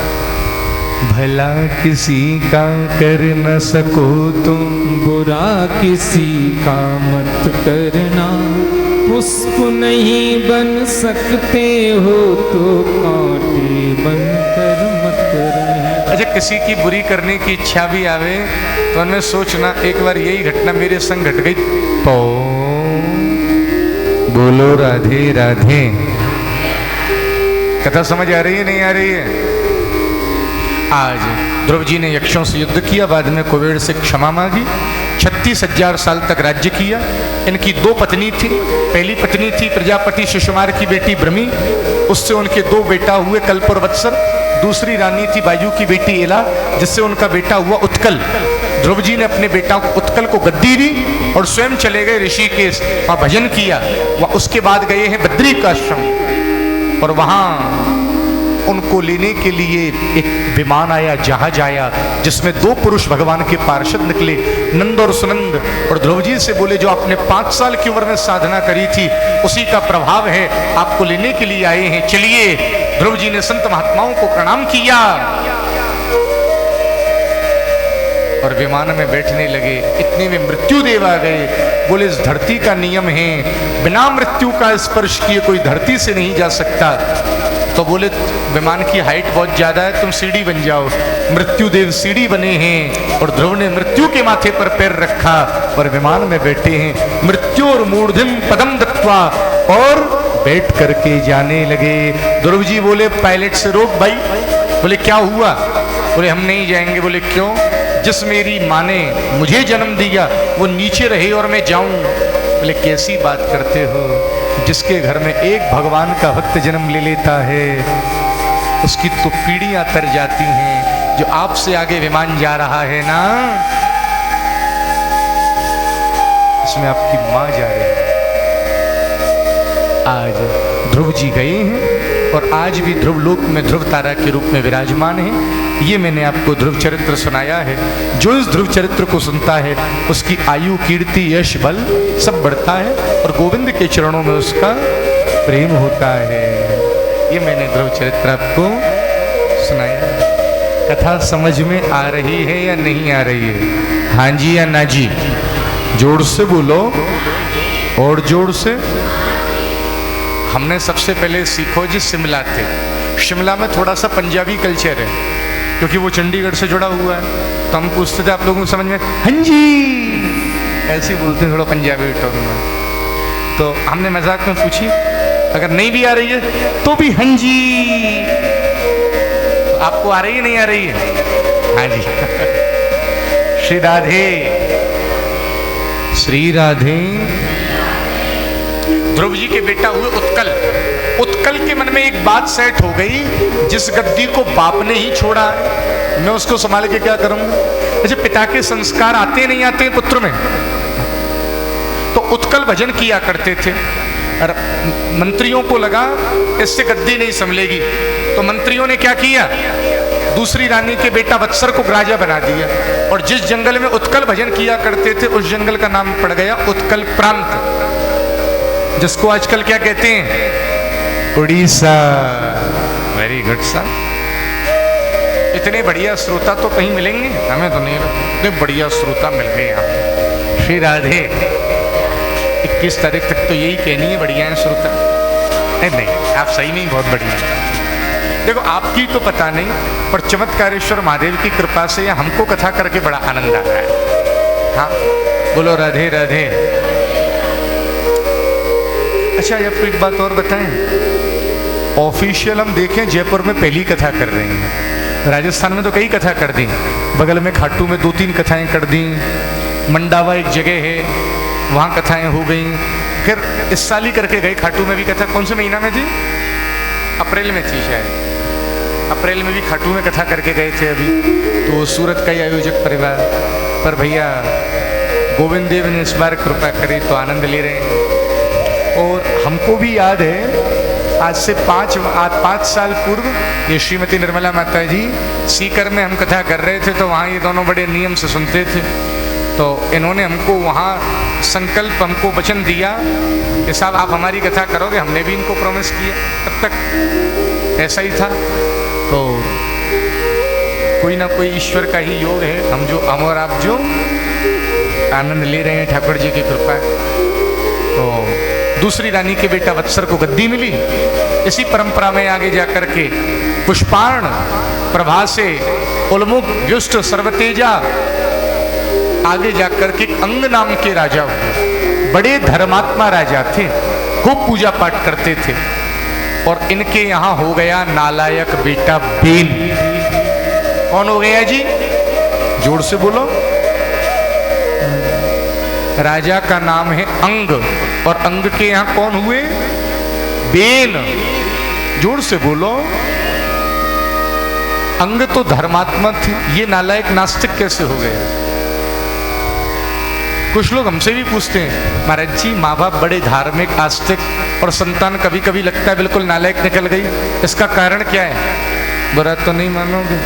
भला किसी का कर न सको तुम, बुरा किसी का मत करना, पुष्प नहीं बन सकते हो तो कांटे बनकर मत रहना। अच्छा किसी की बुरी करने की इच्छा भी आवे तो उनमें सोचना, एक बार यही घटना मेरे संग घट गई। बोलो राधे राधे। कथा समझ आ रही है नहीं आ रही है? आज ध्रुव जी ने यक्षों से युद्ध किया, बाद में कुबेर से क्षमा मांगी, 36,000 साल तक राज्य किया। इनकी 2 पत्नी थी, पहली पत्नी थी प्रजापति शिशुमार की बेटी ब्रह्मी, उससे उनके 2 बेटा हुए कल्प और वत्सर। दूसरी रानी थी वायु की बेटी एला, जिससे उनका बेटा हुआ उत्कल। ध्रुव जी ने अपने बेटा उत्कल को गद्दी दी और स्वयं चले गए ऋषिकेश, वहां भजन किया। वह उसके बाद गए हैं बद्री का आश्रम और वहां उनको लेने के लिए एक विमान आया, जहाज आया, जिसमें 2 पुरुष भगवान के पार्षद निकले, नंद और सुनंद। और ध्रुव जी से बोले जो आपने 5 साल की उम्र में साधना करी थी उसी का प्रभाव है, आपको लेने के लिए आए हैं, चलिए। ध्रुव जी ने संत महात्माओं को प्रणाम किया और विमान में बैठने लगे। इतने में मृत्युदेव आ गए। बोले इस धरती का नियम है, बिना मृत्यु का स्पर्श किए कोई धरती से नहीं जा सकता। तो बोले विमान की हाइट बहुत ज्यादा है, तुम सीढ़ी बन जाओ। मृत्युदेव सीढ़ी बने हैं और ध्रुव ने मृत्यु के माथे पर पैर रखा और विमान में बैठे हैं। मृत्यु और मूर्धिम पदम दत्वा, और बैठ करके जाने लगे। ध्रुव जी बोले पायलट से रोक भाई। बोले क्या हुआ? बोले हम नहीं जाएंगे। बोले क्यों? जिस मेरी माँ ने मुझे जन्म दिया वो नीचे रहे और मैं जाऊं। बोले कैसी बात करते हो? जिसके घर में एक भगवान का भक्त जन्म ले लेता है उसकी तो पीढ़ियां तर जाती हैं। जो आपसे आगे विमान जा रहा है ना, इसमें आपकी मां जा रही है। आज ध्रुव जी गए हैं और आज भी ध्रुव लोक में ध्रुव तारा के रूप में विराजमान हैं। ये मैंने आपको ध्रुव चरित्र सुनाया है। जो इस ध्रुव चरित्र को सुनता है उसकी आयु, कीर्ति, यश, बल सब बढ़ता है और गोविंद के चरणों में उसका प्रेम होता है। ये मैंने ध्रुव चरित्र आपको सुनाया। कथा समझ में आ रही है या नहीं आ रही है? हाँ जी या ना जी? जोर से बोलो और जोर से। हमने सबसे पहले सीखो जी शिमला थे। शिमला में थोड़ा सा पंजाबी कल्चर है क्योंकि वो चंडीगढ़ से जुड़ा हुआ है। तो हम पूछते थे आप लोगों को समझ में, हाँ जी ऐसे ही बोलते हैं थोड़ा पंजाबी टोन में। तो हमने मजाक में पूछी, अगर नहीं भी आ रही है तो भी हाँ जी। आपको आ रही है नहीं आ रही है? हाँ जी। श्री राधे, श्री राधे। ध्रुव जी के बेटा हुए उत्कल। उत्कल के मन में एक बात सेट हो गई, जिस गद्दी को बाप ने ही छोड़ा है मैं उसको संभाल के क्या करूंगा। अच्छा, पिता के संस्कार आते नहीं आते पुत्र में? तो उत्कल भजन किया करते थे और मंत्रियों को लगा इससे गद्दी नहीं संभलेगी, तो मंत्रियों ने क्या किया, दूसरी रानी के बेटा वत्सर को राजा बना दिया और जिस जंगल में उत्कल भजन किया करते थे उस जंगल का नाम पड़ गया उत्कल प्रांत, जिसको आजकल क्या कहते हैं, उड़ीसा। Very good sir. इतने बढ़िया श्रोता तो कहीं मिलेंगे, हमें तो नहीं लगता इतने बढ़िया श्रोता मिल गए यहाँ। श्री राधे। 21 तारीख तक तो यही कहनी है बढ़िया है श्रोता। नहीं, आप सही नहीं, बहुत बढ़िया है। देखो आपकी तो पता नहीं, पर चमत्कारेश्वर महादेव की कृपा से हमको कथा करके बड़ा आनंद आ रहा है। हाँ बोलो राधे राधे। अच्छा, आपको एक बात और बताएं, ऑफिशियल हम देखें जयपुर में पहली कथा कर रहे हैं। राजस्थान में तो कई कथा कर दी, बगल में खाटू में 2-3 कथाएं कर दी, मंडावा एक जगह है वहाँ कथाएं हो गई। फिर इस साल ही करके गए खाटू में भी कथा। कौन से महीना में थी? अप्रैल में थी शायद। अप्रैल में भी खाटू में कथा करके गए थे अभी। तो सूरत का ही आयोजक परिवार, पर भैया गोविंद देव ने इस बार कृपा करी तो आनंद ले रहे हैं। और हमको भी याद है आज से 5 साल पूर्व ये श्रीमती निर्मला माता जी सीकर में हम कथा कर रहे थे, तो वहाँ ये दोनों बड़े नियम से सुनते थे। तो इन्होंने हमको वहाँ संकल्प, हमको वचन दिया कि साहब आप हमारी कथा करोगे। हमने भी इनको प्रॉमिस किया, तब तक ऐसा ही था। तो कोई ना कोई ईश्वर का ही योग है, हम और आप जो आनंद ले रहे हैं ठाकुर जी की कृपा। तो दूसरी रानी के बेटा वत्सर को गद्दी मिली। इसी परंपरा में आगे जाकर के पुष्पार्ण, प्रभासे, उल्मुख, व्युष्ट, सर्वतेजा, आगे जाकर के अंग नाम के राजा हुए। बड़े धर्मात्मा राजा थे, खूब पूजा पाठ करते थे। और इनके यहां हो गया नालायक बेटा बेन। कौन हो गया जी? जोर से बोलो। राजा का नाम है अंग और अंग के यहां कौन हुए? बेन। जोर से बोलो। अंग तो धर्मात्मा थे, ये नालायक नास्तिक कैसे हो गए? कुछ लोग हमसे भी पूछते हैं, महाराज जी माँ बाप बड़े धार्मिक, आस्तिक और संतान कभी कभी लगता है बिल्कुल नालायक निकल गई, इसका कारण क्या है? बुरा तो नहीं मानोगे,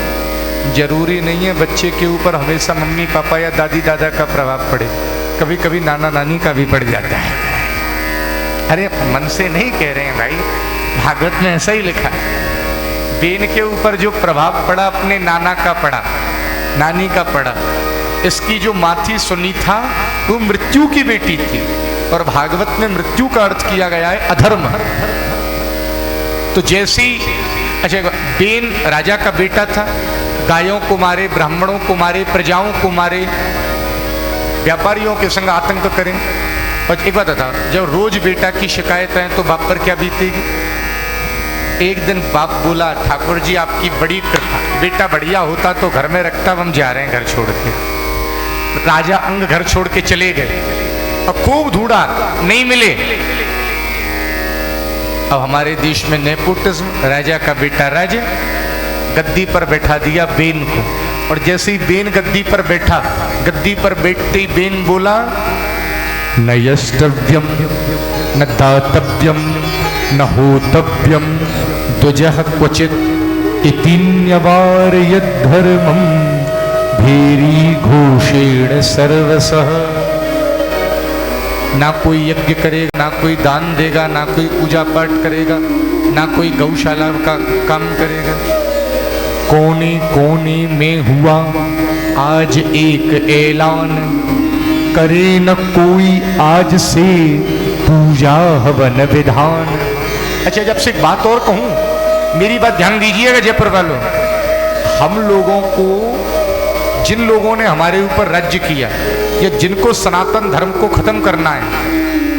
जरूरी नहीं है बच्चे के ऊपर हमेशा मम्मी पापा या दादी दादा का प्रभाव पड़े, कभी कभी नाना नानी का भी पड़ जाता है। अरे मन से नहीं कह रहे हैं भाई, भागवत में ऐसा ही लिखा है। बेन के ऊपर जो प्रभाव पड़ा अपने नाना का पड़ा, नानी का पड़ा। इसकी जो माँ थी सुनीता, वो मृत्यु की बेटी थी और भागवत में मृत्यु का अर्थ किया गया है अधर्म। तो जैसे ही, अच्छा, बेन राजा का बेटा था, गायों को मारे, ब्राह्मणों को मारे, प्रजाओं को मारे, व्यापारियों के संग आतंक करें। और एक बात बता, जब रोज बेटा की शिकायत है तो बाप पर क्या बीतेगी? एक दिन बाप बोला, ठाकुर जी आपकी बड़ी कृपा, बेटा बढ़िया होता तो घर में रखता, हम जा रहे हैं घर छोड़ के। राजा अंग घर छोड़ के चले गए और खूब ढूंढा, नहीं मिले। अब हमारे देश में नेपोटिज्म, राजा का बेटा राजा, गद्दी पर बैठा दिया बेन को। और जैसे ही बेन गद्दी पर बैठा, गद्दी पर बैठते ही बेन बोला, न यष्टव्यम न दातव्यम न होतव्यम द्विजः क्वचित इतिन्यवार यद्धर्मं भेरी घोषेण सर्वसः। ना कोई यज्ञ करेगा, ना कोई दान देगा, ना कोई पूजा पाठ करेगा, ना कोई गौशाला का काम करेगा। कोने कोने में हुआ आज एक ऐलान, करे न कोई आज से पूजा हवन विधान। अच्छा, जब से एक बात और कहूं, मेरी बात ध्यान दीजिएगा जयपुर वालों। हम लोगों को, जिन लोगों ने हमारे ऊपर राज्य किया या जिनको सनातन धर्म को खत्म करना है,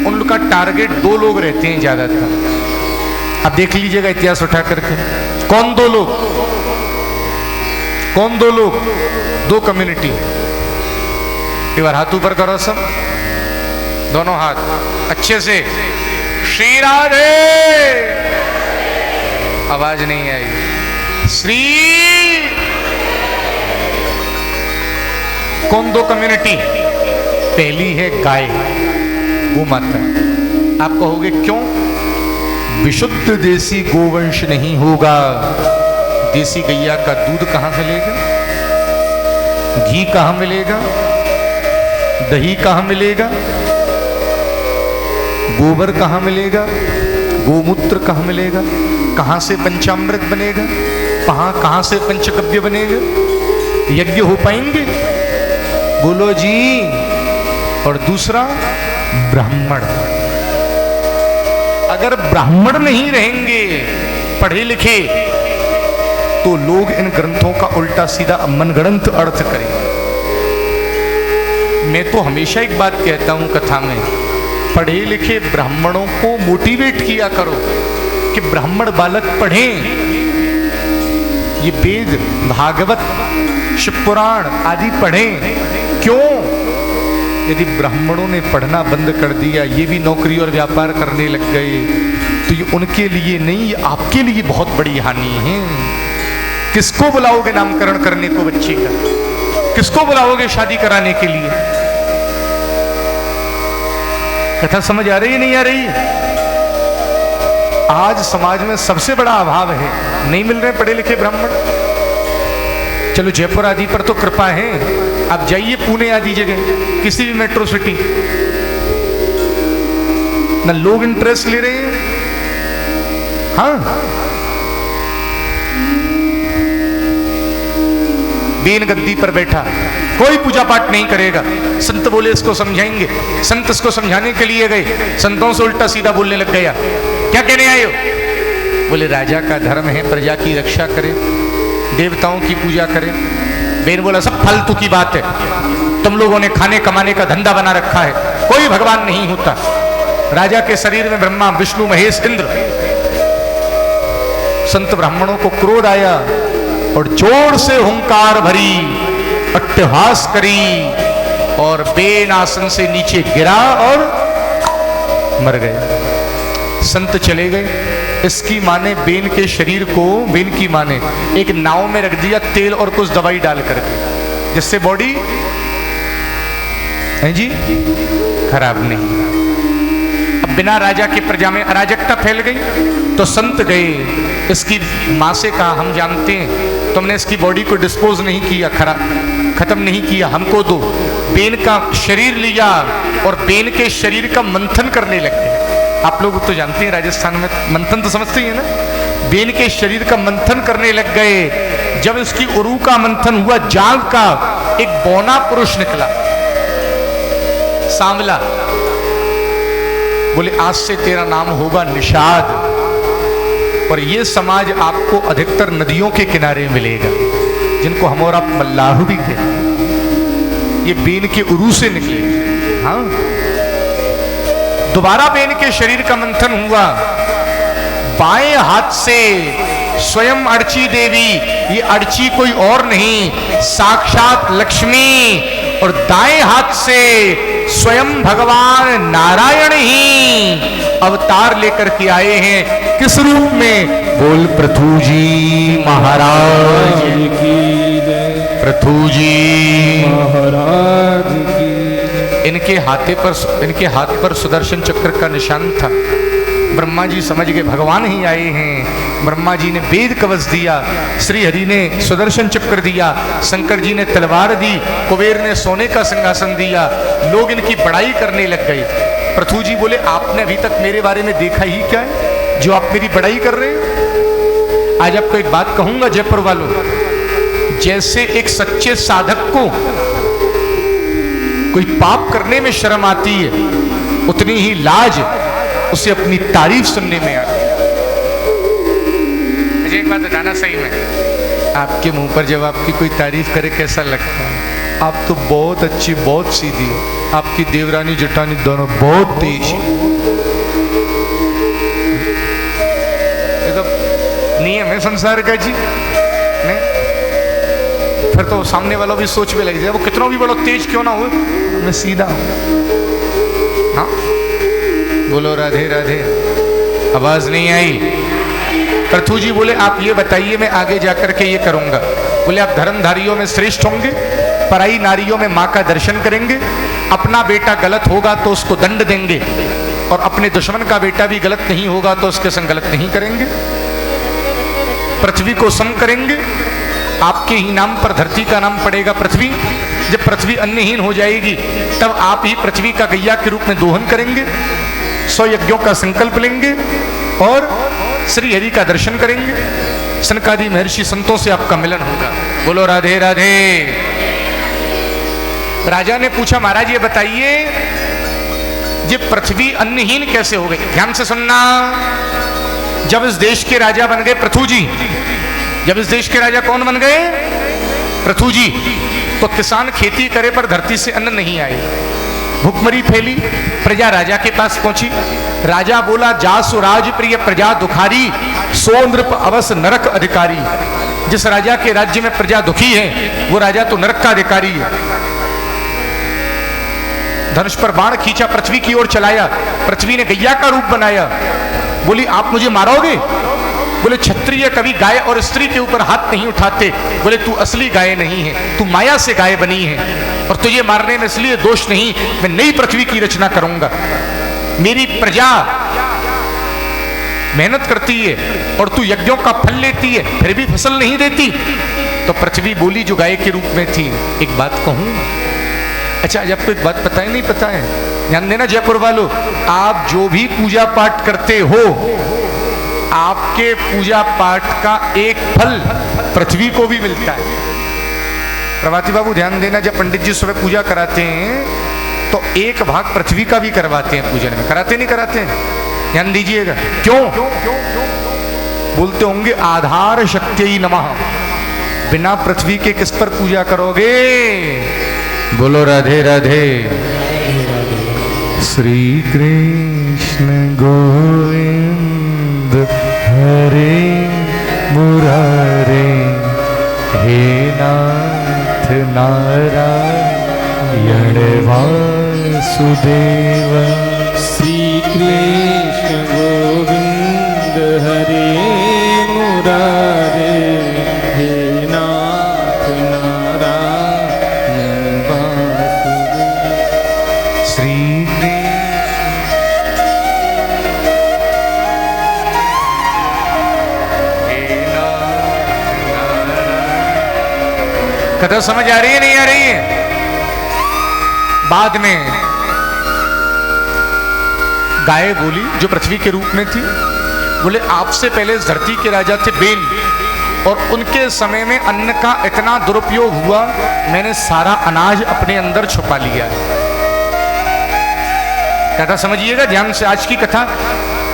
उनका टारगेट दो लोग रहते हैं ज्यादातर। अब देख लीजिएगा इतिहास उठा करके, कौन दो लोग, कौन दो लोग, दो कम्युनिटी। एक बार हाथ ऊपर करो सब, दोनों हाथ अच्छे से। श्री राधे, आवाज नहीं आई। श्री, कौन दो कम्युनिटी? पहली है गाय, गौ माता। आप कहोगे क्यों? विशुद्ध देसी गोवंश नहीं होगा, देसी गैया का दूध कहां से लेगा, घी कहां मिलेगा, दही कहां मिलेगा, गोबर कहां मिलेगा, गोमूत्र कहां मिलेगा, कहां से पंचामृत बनेगा, कहां से पंचगव्य बनेगा, यज्ञ हो पाएंगे? बोलो जी। और दूसरा, ब्राह्मण। अगर ब्राह्मण नहीं रहेंगे पढ़े लिखे, तो लोग इन ग्रंथों का उल्टा सीधा मनगढ़ंत अर्थ करेंगे। मैं तो हमेशा एक बात कहता हूं कथा में, पढ़े लिखे ब्राह्मणों को मोटिवेट किया करो कि ब्राह्मण बालक पढ़ें, ये वेद, भागवत, शिव पुराण आदि पढ़ें। क्यों? यदि ब्राह्मणों ने पढ़ना बंद कर दिया, ये भी नौकरी और व्यापार करने लग गए, तो ये उनके लिए नहीं, ये आपके लिए बहुत बड़ी हानि है। किसको बुलाओगे नामकरण करने को बच्चे का? किसको बुलाओगे शादी कराने के लिए? कथा समझ आ रही है नहीं आ रही? आज समाज में सबसे बड़ा अभाव है, नहीं मिल रहे पढ़े लिखे ब्राह्मण। चलो जयपुर आदि पर तो कृपा है, आप जाइए पुणे आदि जगह, किसी भी मेट्रो सिटी, ना लोग इंटरेस्ट ले रहे हैं। हाँ, बेन गद्दी पर बैठा, कोई पूजा पाठ नहीं करेगा। संत बोले इसको समझाएंगे, संत इसको समझाने के लिए गए, संतों से उल्टा सीधा बोलने लग गया। क्या कहने आए हो? बोले राजा का धर्म है प्रजा की रक्षा करे, देवताओं की पूजा करे। बेन बोला सब फालतू की बात है, तुम लोगों ने खाने कमाने का धंधा बना रखा है, कोई भगवान नहीं होता। राजा के शरीर में ब्रह्मा विष्णु महेश इंद्र। संत ब्राह्मणों को क्रोध आया और जोर से हुंकार भरी, अट्टहास करी और बेन आसन से नीचे गिरा और मर गए। संत चले गए। इसकी माँ ने बेन के शरीर को, बेन की माँ ने एक नाव में रख दिया तेल और कुछ दवाई डाल कर, जिससे बॉडी है जी खराब नहीं। अब बिना राजा की प्रजा में अराजकता फैल गई तो संत गए, इसकी माँ से कहा हम जानते हैं तुमने इसकी बॉडी को डिस्पोज नहीं किया, खत्म नहीं किया, हमको दो। बेन का शरीर लिया और बेन के शरीर का मंथन करने लग गए। आप लोग तो जानते हैं राजस्थान में मंथन तो समझते ही है ना। बेन के शरीर का मंथन करने लग गए। जब इसकी उरू का मंथन हुआ, जाग का एक बौना पुरुष निकला, सांवला। बोले आज से तेरा नाम होगा निषाद, और ये समाज आपको अधिकतर नदियों के किनारे मिलेगा, जिनको हम और आप मल्लाह भी कहते हैं। ये बेन के उरू से निकले। हाँ, दोबारा बेन के शरीर का मंथन हुआ, बाएं हाथ से स्वयं अर्ची देवी, ये अर्ची कोई और नहीं साक्षात लक्ष्मी, और दाएं हाथ से स्वयं भगवान नारायण ही अवतार लेकर के आए हैं। किस रूप में? बोल पृथु जी महाराज की जय, पृथु जी महाराज की। इनके हाथ पर सुदर्शन चक्र का निशान था। ब्रह्मा जी समझ गए भगवान ही आए हैं। ब्रह्मा जी ने वेद कवच दिया, श्री हरि ने सुदर्शन चक्र दिया, शंकर जी ने तलवार दी, कुबेर ने सोने का सिंहासन दिया। लोग इनकी बड़ाई करने लग गए। पृथु जी बोले आपने अभी तक मेरे बारे में देखा ही क्या है जो आप मेरी बड़ाई कर रहे हो। आज आपको एक बात कहूंगा जयपुर वालों, जैसे एक सच्चे साधक को कोई पाप करने में शर्म आती है, उतनी ही लाज उसे अपनी तारीफ सुनने में आती है। मुझे एक बात बताना, सही में आपके मुंह पर जब आपकी कोई तारीफ करे कैसा लगता है? आप तो बहुत अच्छी, बहुत सीधी हो, आपकी देवरानी जटानी दोनों बहुत तेज है। ये तो नियम है संसार का जी, नहीं फिर तो सामने वाला भी सोच में लग जाए, वो कितना भी बड़ा तेज क्यों ना हो, मैं सीधा हूं। हाँ बोलो राधे राधे। आवाज नहीं आई। पृथु जी बोले आप ये बताइए, मैं आगे जाकर के ये करूंगा। बोले आप धर्मधारियों में श्रेष्ठ होंगे, पराई नारियों में मां का दर्शन करेंगे, अपना बेटा गलत होगा तो उसको दंड देंगे, और अपने दुश्मन का बेटा भी गलत नहीं होगा तो उसके संग गलत नहीं करेंगे, पृथ्वी को सम करेंगे, आपके ही नाम पर धरती का नाम पड़ेगा पृथ्वी। जब पृथ्वी अन्नहीन हो जाएगी तब आप ही पृथ्वी का गैया के रूप में दोहन करेंगे, 100 यज्ञों का संकल्प लेंगे और श्री हरि का दर्शन करेंगे। सनकादि महर्षि संतों से आपका मिलन होगा। बोलो राधे राधे। राजा ने पूछा महाराज ये बताइए ये पृथ्वी अन्नहीन कैसे हो गई? ध्यान से सुनना। जब इस देश के राजा बन गए पृथु जी, जब इस देश के राजा कौन बन गए? पृथु जी, तो किसान खेती करे पर धरती से अन्न नहीं आए, भुखमरी फैली, प्रजा राजा के पास पहुंची। राजा बोला जासु राज प्रिय प्रजा दुखारी, सो नृप अवस नरक अधिकारी। जिस राजा के राज्य में प्रजा दुखी है वो राजा तो नरक का अधिकारी है। धनुष पर बाण खींचा, पृथ्वी की ओर चलाया, पृथ्वी ने गैया का रूप बनाया। बोली आप मुझे मारोगे? बोले क्षत्रिय कभी गाय और स्त्री के ऊपर हाथ नहीं उठाते। बोले तू असली गाय नहीं है, तू माया से गाय बनी है, और तुझे मारने में इसलिए दोष नहीं, मैं नई पृथ्वी की रचना करूंगा। मेरी प्रजा मेहनत करती है और तू यज्ञों का फल लेती है, फिर भी फसल नहीं देती। तो पृथ्वी बोली जो गाय के रूप में थी, एक बात कहूं? अच्छा आज आपको एक बात पता ही नहीं पता है, ध्यान देना जयपुर वालों, आप जो भी पूजा पाठ करते हो, आपके पूजा पाठ का एक फल पृथ्वी को भी मिलता है। प्रभाती बाबू ध्यान देना, जब पंडित जी सुबह पूजा कराते हैं तो एक भाग पृथ्वी का भी करवाते हैं पूजन में, कराते नहीं कराते हैं? ध्यान दीजिएगा। क्यों? बोलते होंगे आधार शक्ति नमः, बिना पृथ्वी के किस पर पूजा करोगे? बोलो राधे राधे। श्री कृष्ण गोविंद हरे मुरारे, हे नाथ नारायण वासुदेव। श्री कृष्ण गोविंद हरे मुरारे, हे नाथ नारायण वासुदेव। श्री कथा समझ आ रही है नहीं आ रही है? बाद में गाय बोली जो पृथ्वी के रूप में थी, बोले आपसे पहले इस धरती के राजा थे बेन, और उनके समय में अन्न का इतना दुरुपयोग हुआ, मैंने सारा अनाज अपने अंदर छुपा लिया। कथा समझिएगा ध्यान से। आज की कथा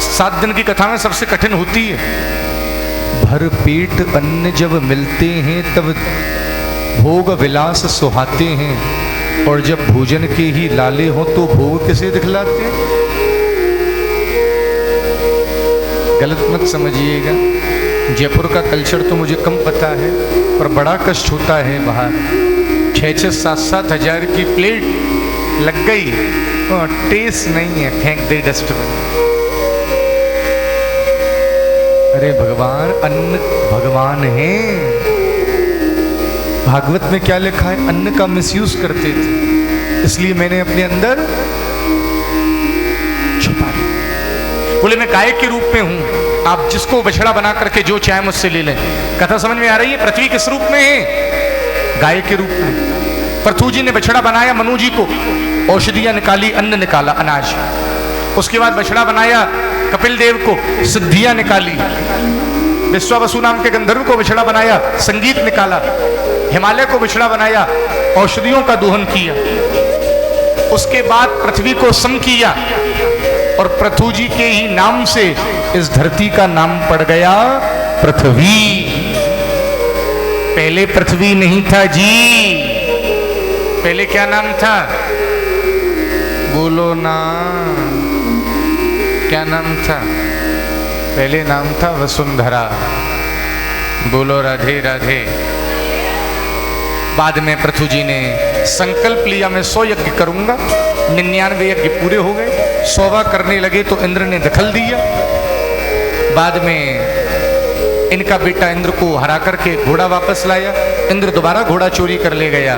7 दिन की कथा में सबसे कठिन होती है। भर पेट अन्न जब मिलते हैं तब भोग विलास सुहाते हैं, और जब भोजन के ही लाले हो तो भोग किसे दिखलाते हैं? गलत मत समझिएगा। जयपुर का कल्चर तो मुझे कम पता है, पर बड़ा कष्ट होता है बाहर। 6-6, 7-7 हजार की प्लेट लग गई, टेस्ट नहीं है, फेंक दे डस्टबिन। अरे भगवान, अन्न भगवान है। भागवत में क्या लिखा है? अन्न का मिसयूज करते थे, इसलिए मैंने अपने अंदर छुपा लिया। बोले मैं गाय के रूप में हूं, आप जिसको बछड़ा बना करके जो चाहे मुझसे ले लें। कथा समझ में आ रही है? पृथ्वी किस रूप में है? गाय के रूप में। पृथु जी ने बछड़ा बनाया मनु जी को, औषधियां निकाली, अन्न निकाला, अनाज। उसके बाद बछड़ा बनाया कपिल देव को, सिद्धियां निकाली। विश्वावसु नाम के गंधर्व को बछड़ा बनाया, संगीत निकाला। हिमालय को बछड़ा बनाया, औषधियों का दोहन किया। उसके बाद पृथ्वी को सम किया और पृथु जी के ही नाम से इस धरती का नाम पड़ गया पृथ्वी। पहले पृथ्वी नहीं था जी, पहले क्या नाम था? बोलो ना, क्या नाम था? पहले नाम था वसुंधरा। बोलो राधे राधे। बाद में पृथु जी ने संकल्प लिया मैं 100 यज्ञ करूंगा। 99 यज्ञ पूरे हो गए, 100वां करने लगे तो इंद्र ने दखल दिया। बाद में इनका बेटा इंद्र को हरा करके घोड़ा वापस लाया। इंद्र दोबारा घोड़ा चोरी कर ले गया।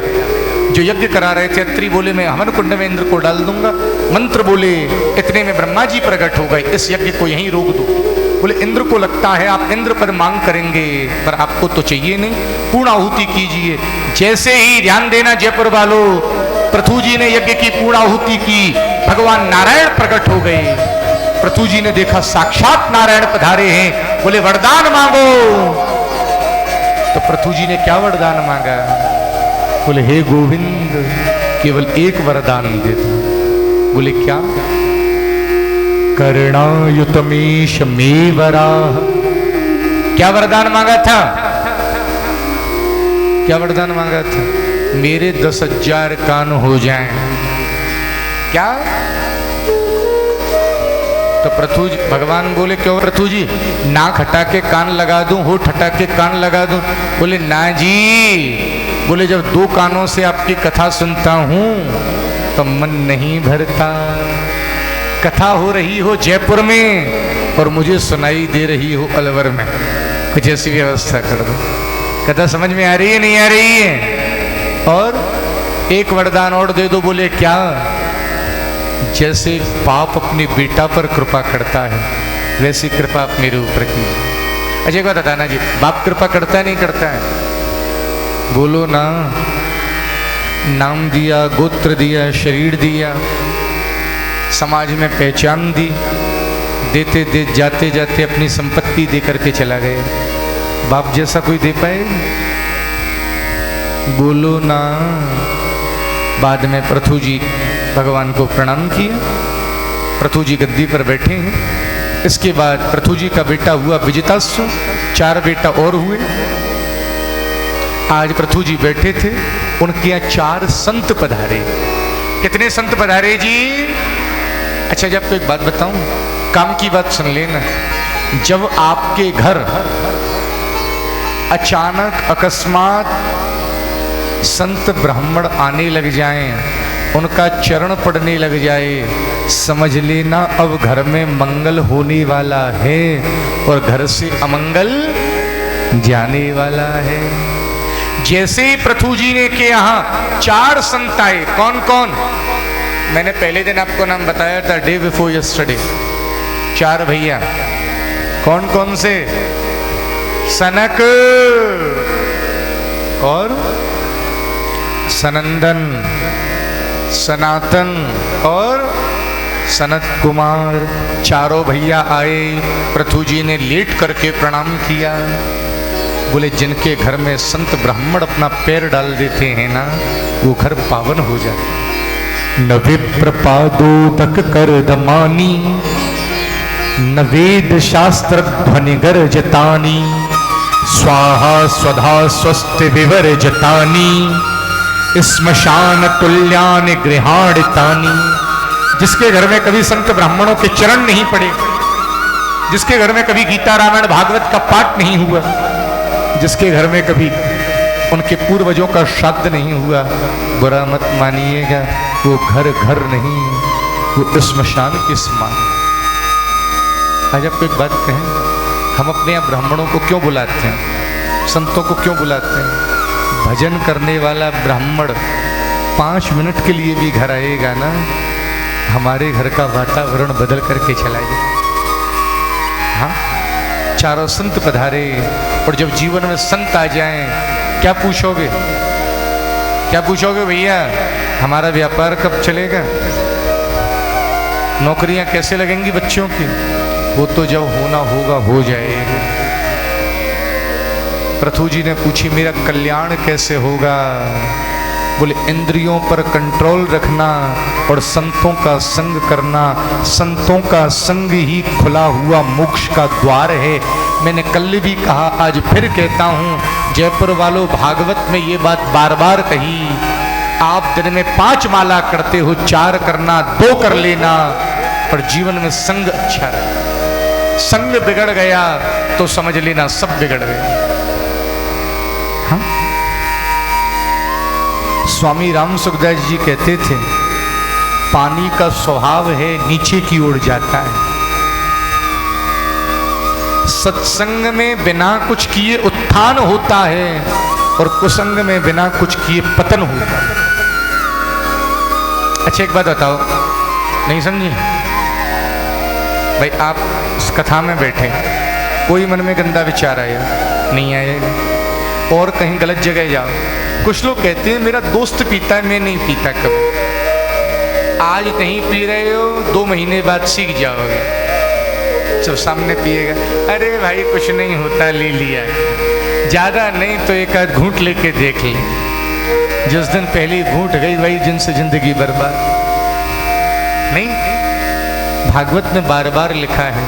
जो यज्ञ करा रहे थे अत्रि बोले मैं हवन कुंड में इंद्र को डाल दूंगा। मंत्र बोले, इतने में ब्रह्मा जी प्रकट हो गए, इस यज्ञ को यहीं रोक दो। बोले इंद्र को लगता है आप इंद्र पद मांग करेंगे, पर आपको तो चाहिए नहीं, पूर्ण आहुति कीजिए। जैसे ही ध्यान देना जयपुर वालों, पृथु जी ने यज्ञ की पूर्ण आहुति की, भगवान नारायण प्रकट हो गए। पृथु जी ने देखा साक्षात नारायण पधारे हैं। बोले वरदान मांगो। तो पृथु जी ने क्या वरदान मांगा? बोले हे गोविंद केवल एक वरदान दे दो। बोले क्या? कर्णायुतमीश में वराह। क्या वरदान मांगा था? क्या वरदान मांगा था? मेरे 10,000 कान हो जाएं। क्या? तो पृथु जी, भगवान बोले क्यों पृथु जी? नाक हटा के कान लगा दूं, होठ हटा के कान लगा दूं? बोले ना जी। बोले जब 2 कानों से आपकी कथा सुनता हूं तो मन नहीं भरता। कथा हो रही हो जयपुर में और मुझे सुनाई दे रही हो अलवर में, कुछ ऐसी व्यवस्था कर दो। कथा समझ में आ रही है नहीं आ रही है? और एक वरदान और दे दो। बोले क्या? जैसे बाप अपने बेटा पर कृपा करता है वैसी कृपा आप मेरे ऊपर कीजिए। अच्छा एक बात बताना जी, बाप कृपा करता है नहीं करता है? बोलो ना। नाम दिया, गोत्र दिया, शरीर दिया, समाज में पहचान दी, देते दे जाते जाते अपनी संपत्ति दे करके चला गया। बाप जैसा कोई दे पाए? बोलो ना। बाद में पृथु जी भगवान को प्रणाम किया। पृथु जी गद्दी पर बैठे हैं। इसके बाद पृथु जी का बेटा हुआ विजिताश्व, 4 बेटा और हुए। आज पृथु जी बैठे थे, उनके यहाँ 4 संत पधारे। कितने संत पधारे जी? अच्छा जब तो एक बात बताऊं, काम की बात सुन लेना। जब आपके घर अचानक अकस्मात संत ब्राह्मण आने लग जाएं, उनका चरण पड़ने लग जाए, समझ लेना अब घर में मंगल होने वाला है और घर से अमंगल जाने वाला है। जैसे ही पृथु जी ने के यहाँ 4 संत आए। कौन कौन? मैंने पहले दिन आपको नाम बताया था, डे बिफोर यस्टरडे। 4 भैया। कौन कौन से? सनक और सनंदन, सनातन और सनत कुमार। 4 भैया आए। पृथु जी ने लेट करके प्रणाम किया। बोले जिनके घर में संत ब्राह्मण अपना पैर डाल देते हैं ना, वो घर पावन हो जाए। न विप्र पादोदक कर दमानी, न वेद शास्त्र ध्वनि गर्जतानी, स्वाहा स्वधा स्वस्ति विवर्जतानी, श्मशान तुल्यानि गृहाणितानि। जिसके घर में कभी संत ब्राह्मणों के चरण नहीं पड़े, जिसके घर में कभी गीता रामायण भागवत का पाठ नहीं हुआ, जिसके घर में कभी उनके पूर्वजों का श्राद्ध नहीं हुआ, बुरा मत मानिएगा, वो घर घर नहीं, वो श्मशान के समान। आज आपको एक बात कहें, हम अपने यहाँ ब्राह्मणों को क्यों बुलाते हैं, संतों को क्यों बुलाते हैं? भजन करने वाला ब्राह्मण 5 मिनट के लिए भी घर आएगा ना, हमारे घर का वातावरण बदल करके चला जाए। चारों संत पधारे, और जब जीवन में संत आ जाएं, क्या पूछोगे? क्या पूछोगे भैया? हमारा व्यापार कब चलेगा? नौकरियां कैसे लगेंगी बच्चों की? वो तो जब होना होगा हो जाएगा। प्रथु जी ने पूछी मेरा कल्याण कैसे होगा? बोले इंद्रियों पर कंट्रोल रखना और संतों का संग करना। संतों का संग ही खुला हुआ मोक्ष का द्वार है। मैंने कल भी कहा, आज फिर कहता हूं, जयपुर वालों, भागवत में ये बात बार बार कही, आप दिन में 5 माला करते हो, 4 करना, 2 कर लेना, पर जीवन में संग अच्छा रहे। संग बिगड़ गया तो समझ लेना सब बिगड़ गया। हाँ? स्वामी राम सुखदास जी कहते थे, पानी का स्वभाव है नीचे की ओर जाता है। सत्संग में बिना कुछ किए उत्थान होता है और कुसंग में बिना कुछ किए पतन होता है। अच्छा एक बात बताओ, नहीं समझे भाई? आप इस कथा में बैठे, कोई मन में गंदा विचार आया? नहीं आएगा। और कहीं गलत जगह जाओ, कुछ लोग कहते हैं मेरा दोस्त पीता है, मैं नहीं पीता। कब? आज नहीं पी रहे हो, 2 महीने बाद सीख जाओगे। जब सामने पिएगा, अरे भाई कुछ नहीं होता, ले लिया, ज्यादा नहीं तो एक आध घूंट लेके देख ले। जिस दिन पहली घूंट गई वही दिन से जिंदगी बर्बाद। नहीं, भागवत में बार बार लिखा है,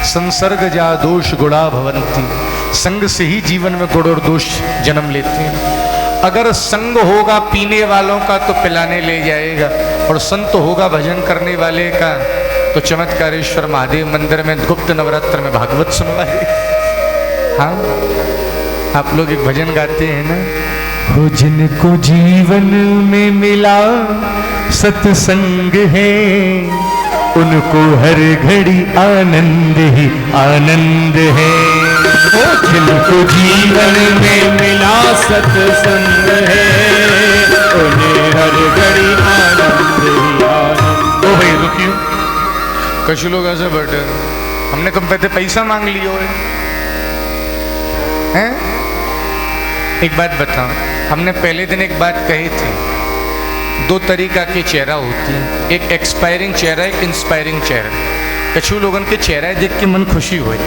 संसर्ग जा दोष गुणा भवंती। संग से ही जीवन में गुण और दोष जन्म लेते हैं। अगर संग होगा पीने वालों का तो पिलाने ले जाएगा, और संत होगा भजन करने वाले का तो चमत्कारेश्वर महादेव मंदिर में गुप्त नवरात्र में भागवत सुनवाए। हाँ, आप लोग एक भजन गाते हैं ना, हो जिनको जीवन में मिला सत्संग है, उनको हर घड़ी आनंद ही आनंद है। ओ जिनको जीवन में मिला सत्संग है, उन्हें हर घड़ी आनंद ही आनंद। ओ भाई रुकियो, कुछ लोग ऐसे बैठे, हमने तुम पे पैसा मांग लियो है? एक बात बताओ, हमने पहले दिन एक बात कही थी, 2 तरीका के चेहरा होती है, एक एक्सपायरिंग चेहरा, एक इंस्पायरिंग चेहरा। कछु लोगों के चेहरा देख के मन खुशी हुई,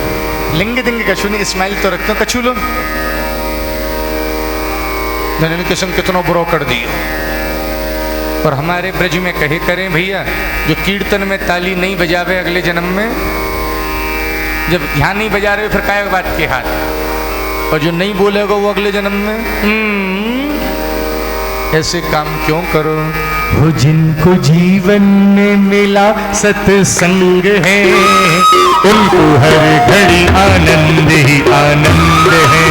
लिंग दिंग कछु नहीं, स्माइल तो रखते हो कछु लोग, मैंने किस्म कितना बुरा कर दिया। और हमारे ब्रज में कहे करें भैया, जो कीर्तन में ताली नहीं बजावे अगले जन्म में, जब ध्यान नहीं बजा रहे फिर काय बात के हाथ, और जो नहीं बोलेगा वो अगले जन्म में ऐसे काम क्यों करो? हो जिनको जीवन में मिला सत्संग है, उनको हर घड़ी आनंद ही आनंद है।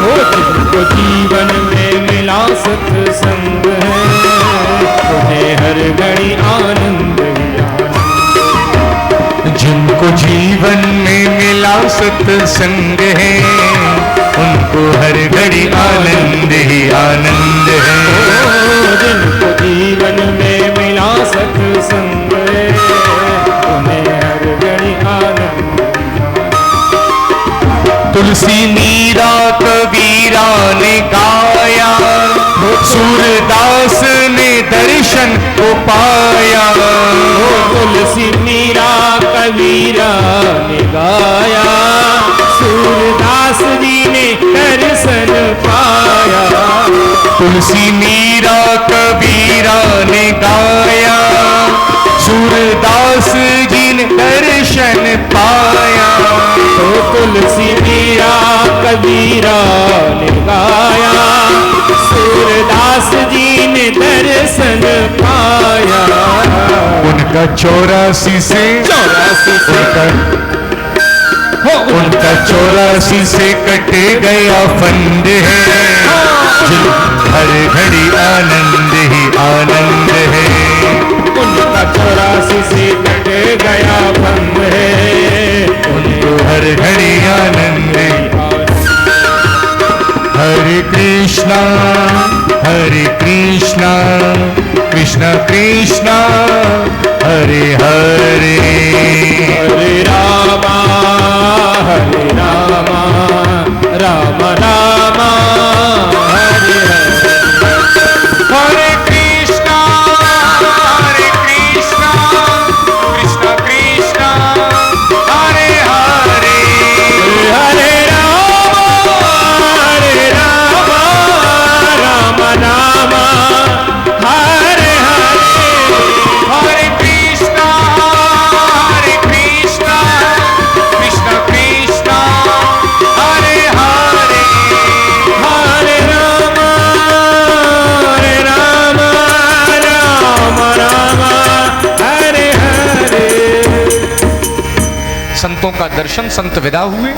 ओ जिनको जीवन में मिला सत्संग है, उन्हें हर घड़ी आनंद ही आनंद। जिनको जीवन में मिला सत्संग है, उनको हर घड़ी आनंद ही आनंद है। जिनको जीवन में मिला सत्संग है, उन्हें हर घड़ी आनंद। तुलसी मीरा कबीरा ने गाया, सूरदास ने दर्शन को पाया। तुलसी मीरा कबीरा ने गाया, सूरदास जी ने दर्शन पाया। तुलसी मीरा कबीरा ने गाया, सूरदास जी ने दर्शन पाया। तो तुलसी मीरा कबीरा ने गाया, सूरदास जी ने दर्शन पाया। उनका 84 से उनका 84 से कटे गया फंद है, हर घड़ी आनंद ही आनंद है। उनका 84 से कटे गया फंद है, उनको हर घड़ी आनंद ही। हरे कृष्णा कृष्ण कृष्ण हरे हरे, हरे रामा राम राम हरे हरे। हरे कृष्ण कृष्ण कृष्ण हरे हरे, हरे राम राम राम हरे हरे। हरे कृष्ण कृष्ण कृष्ण हरे हरे, हरे राम राम हरे हरे। संतों का दर्शन, संत विदा हुए।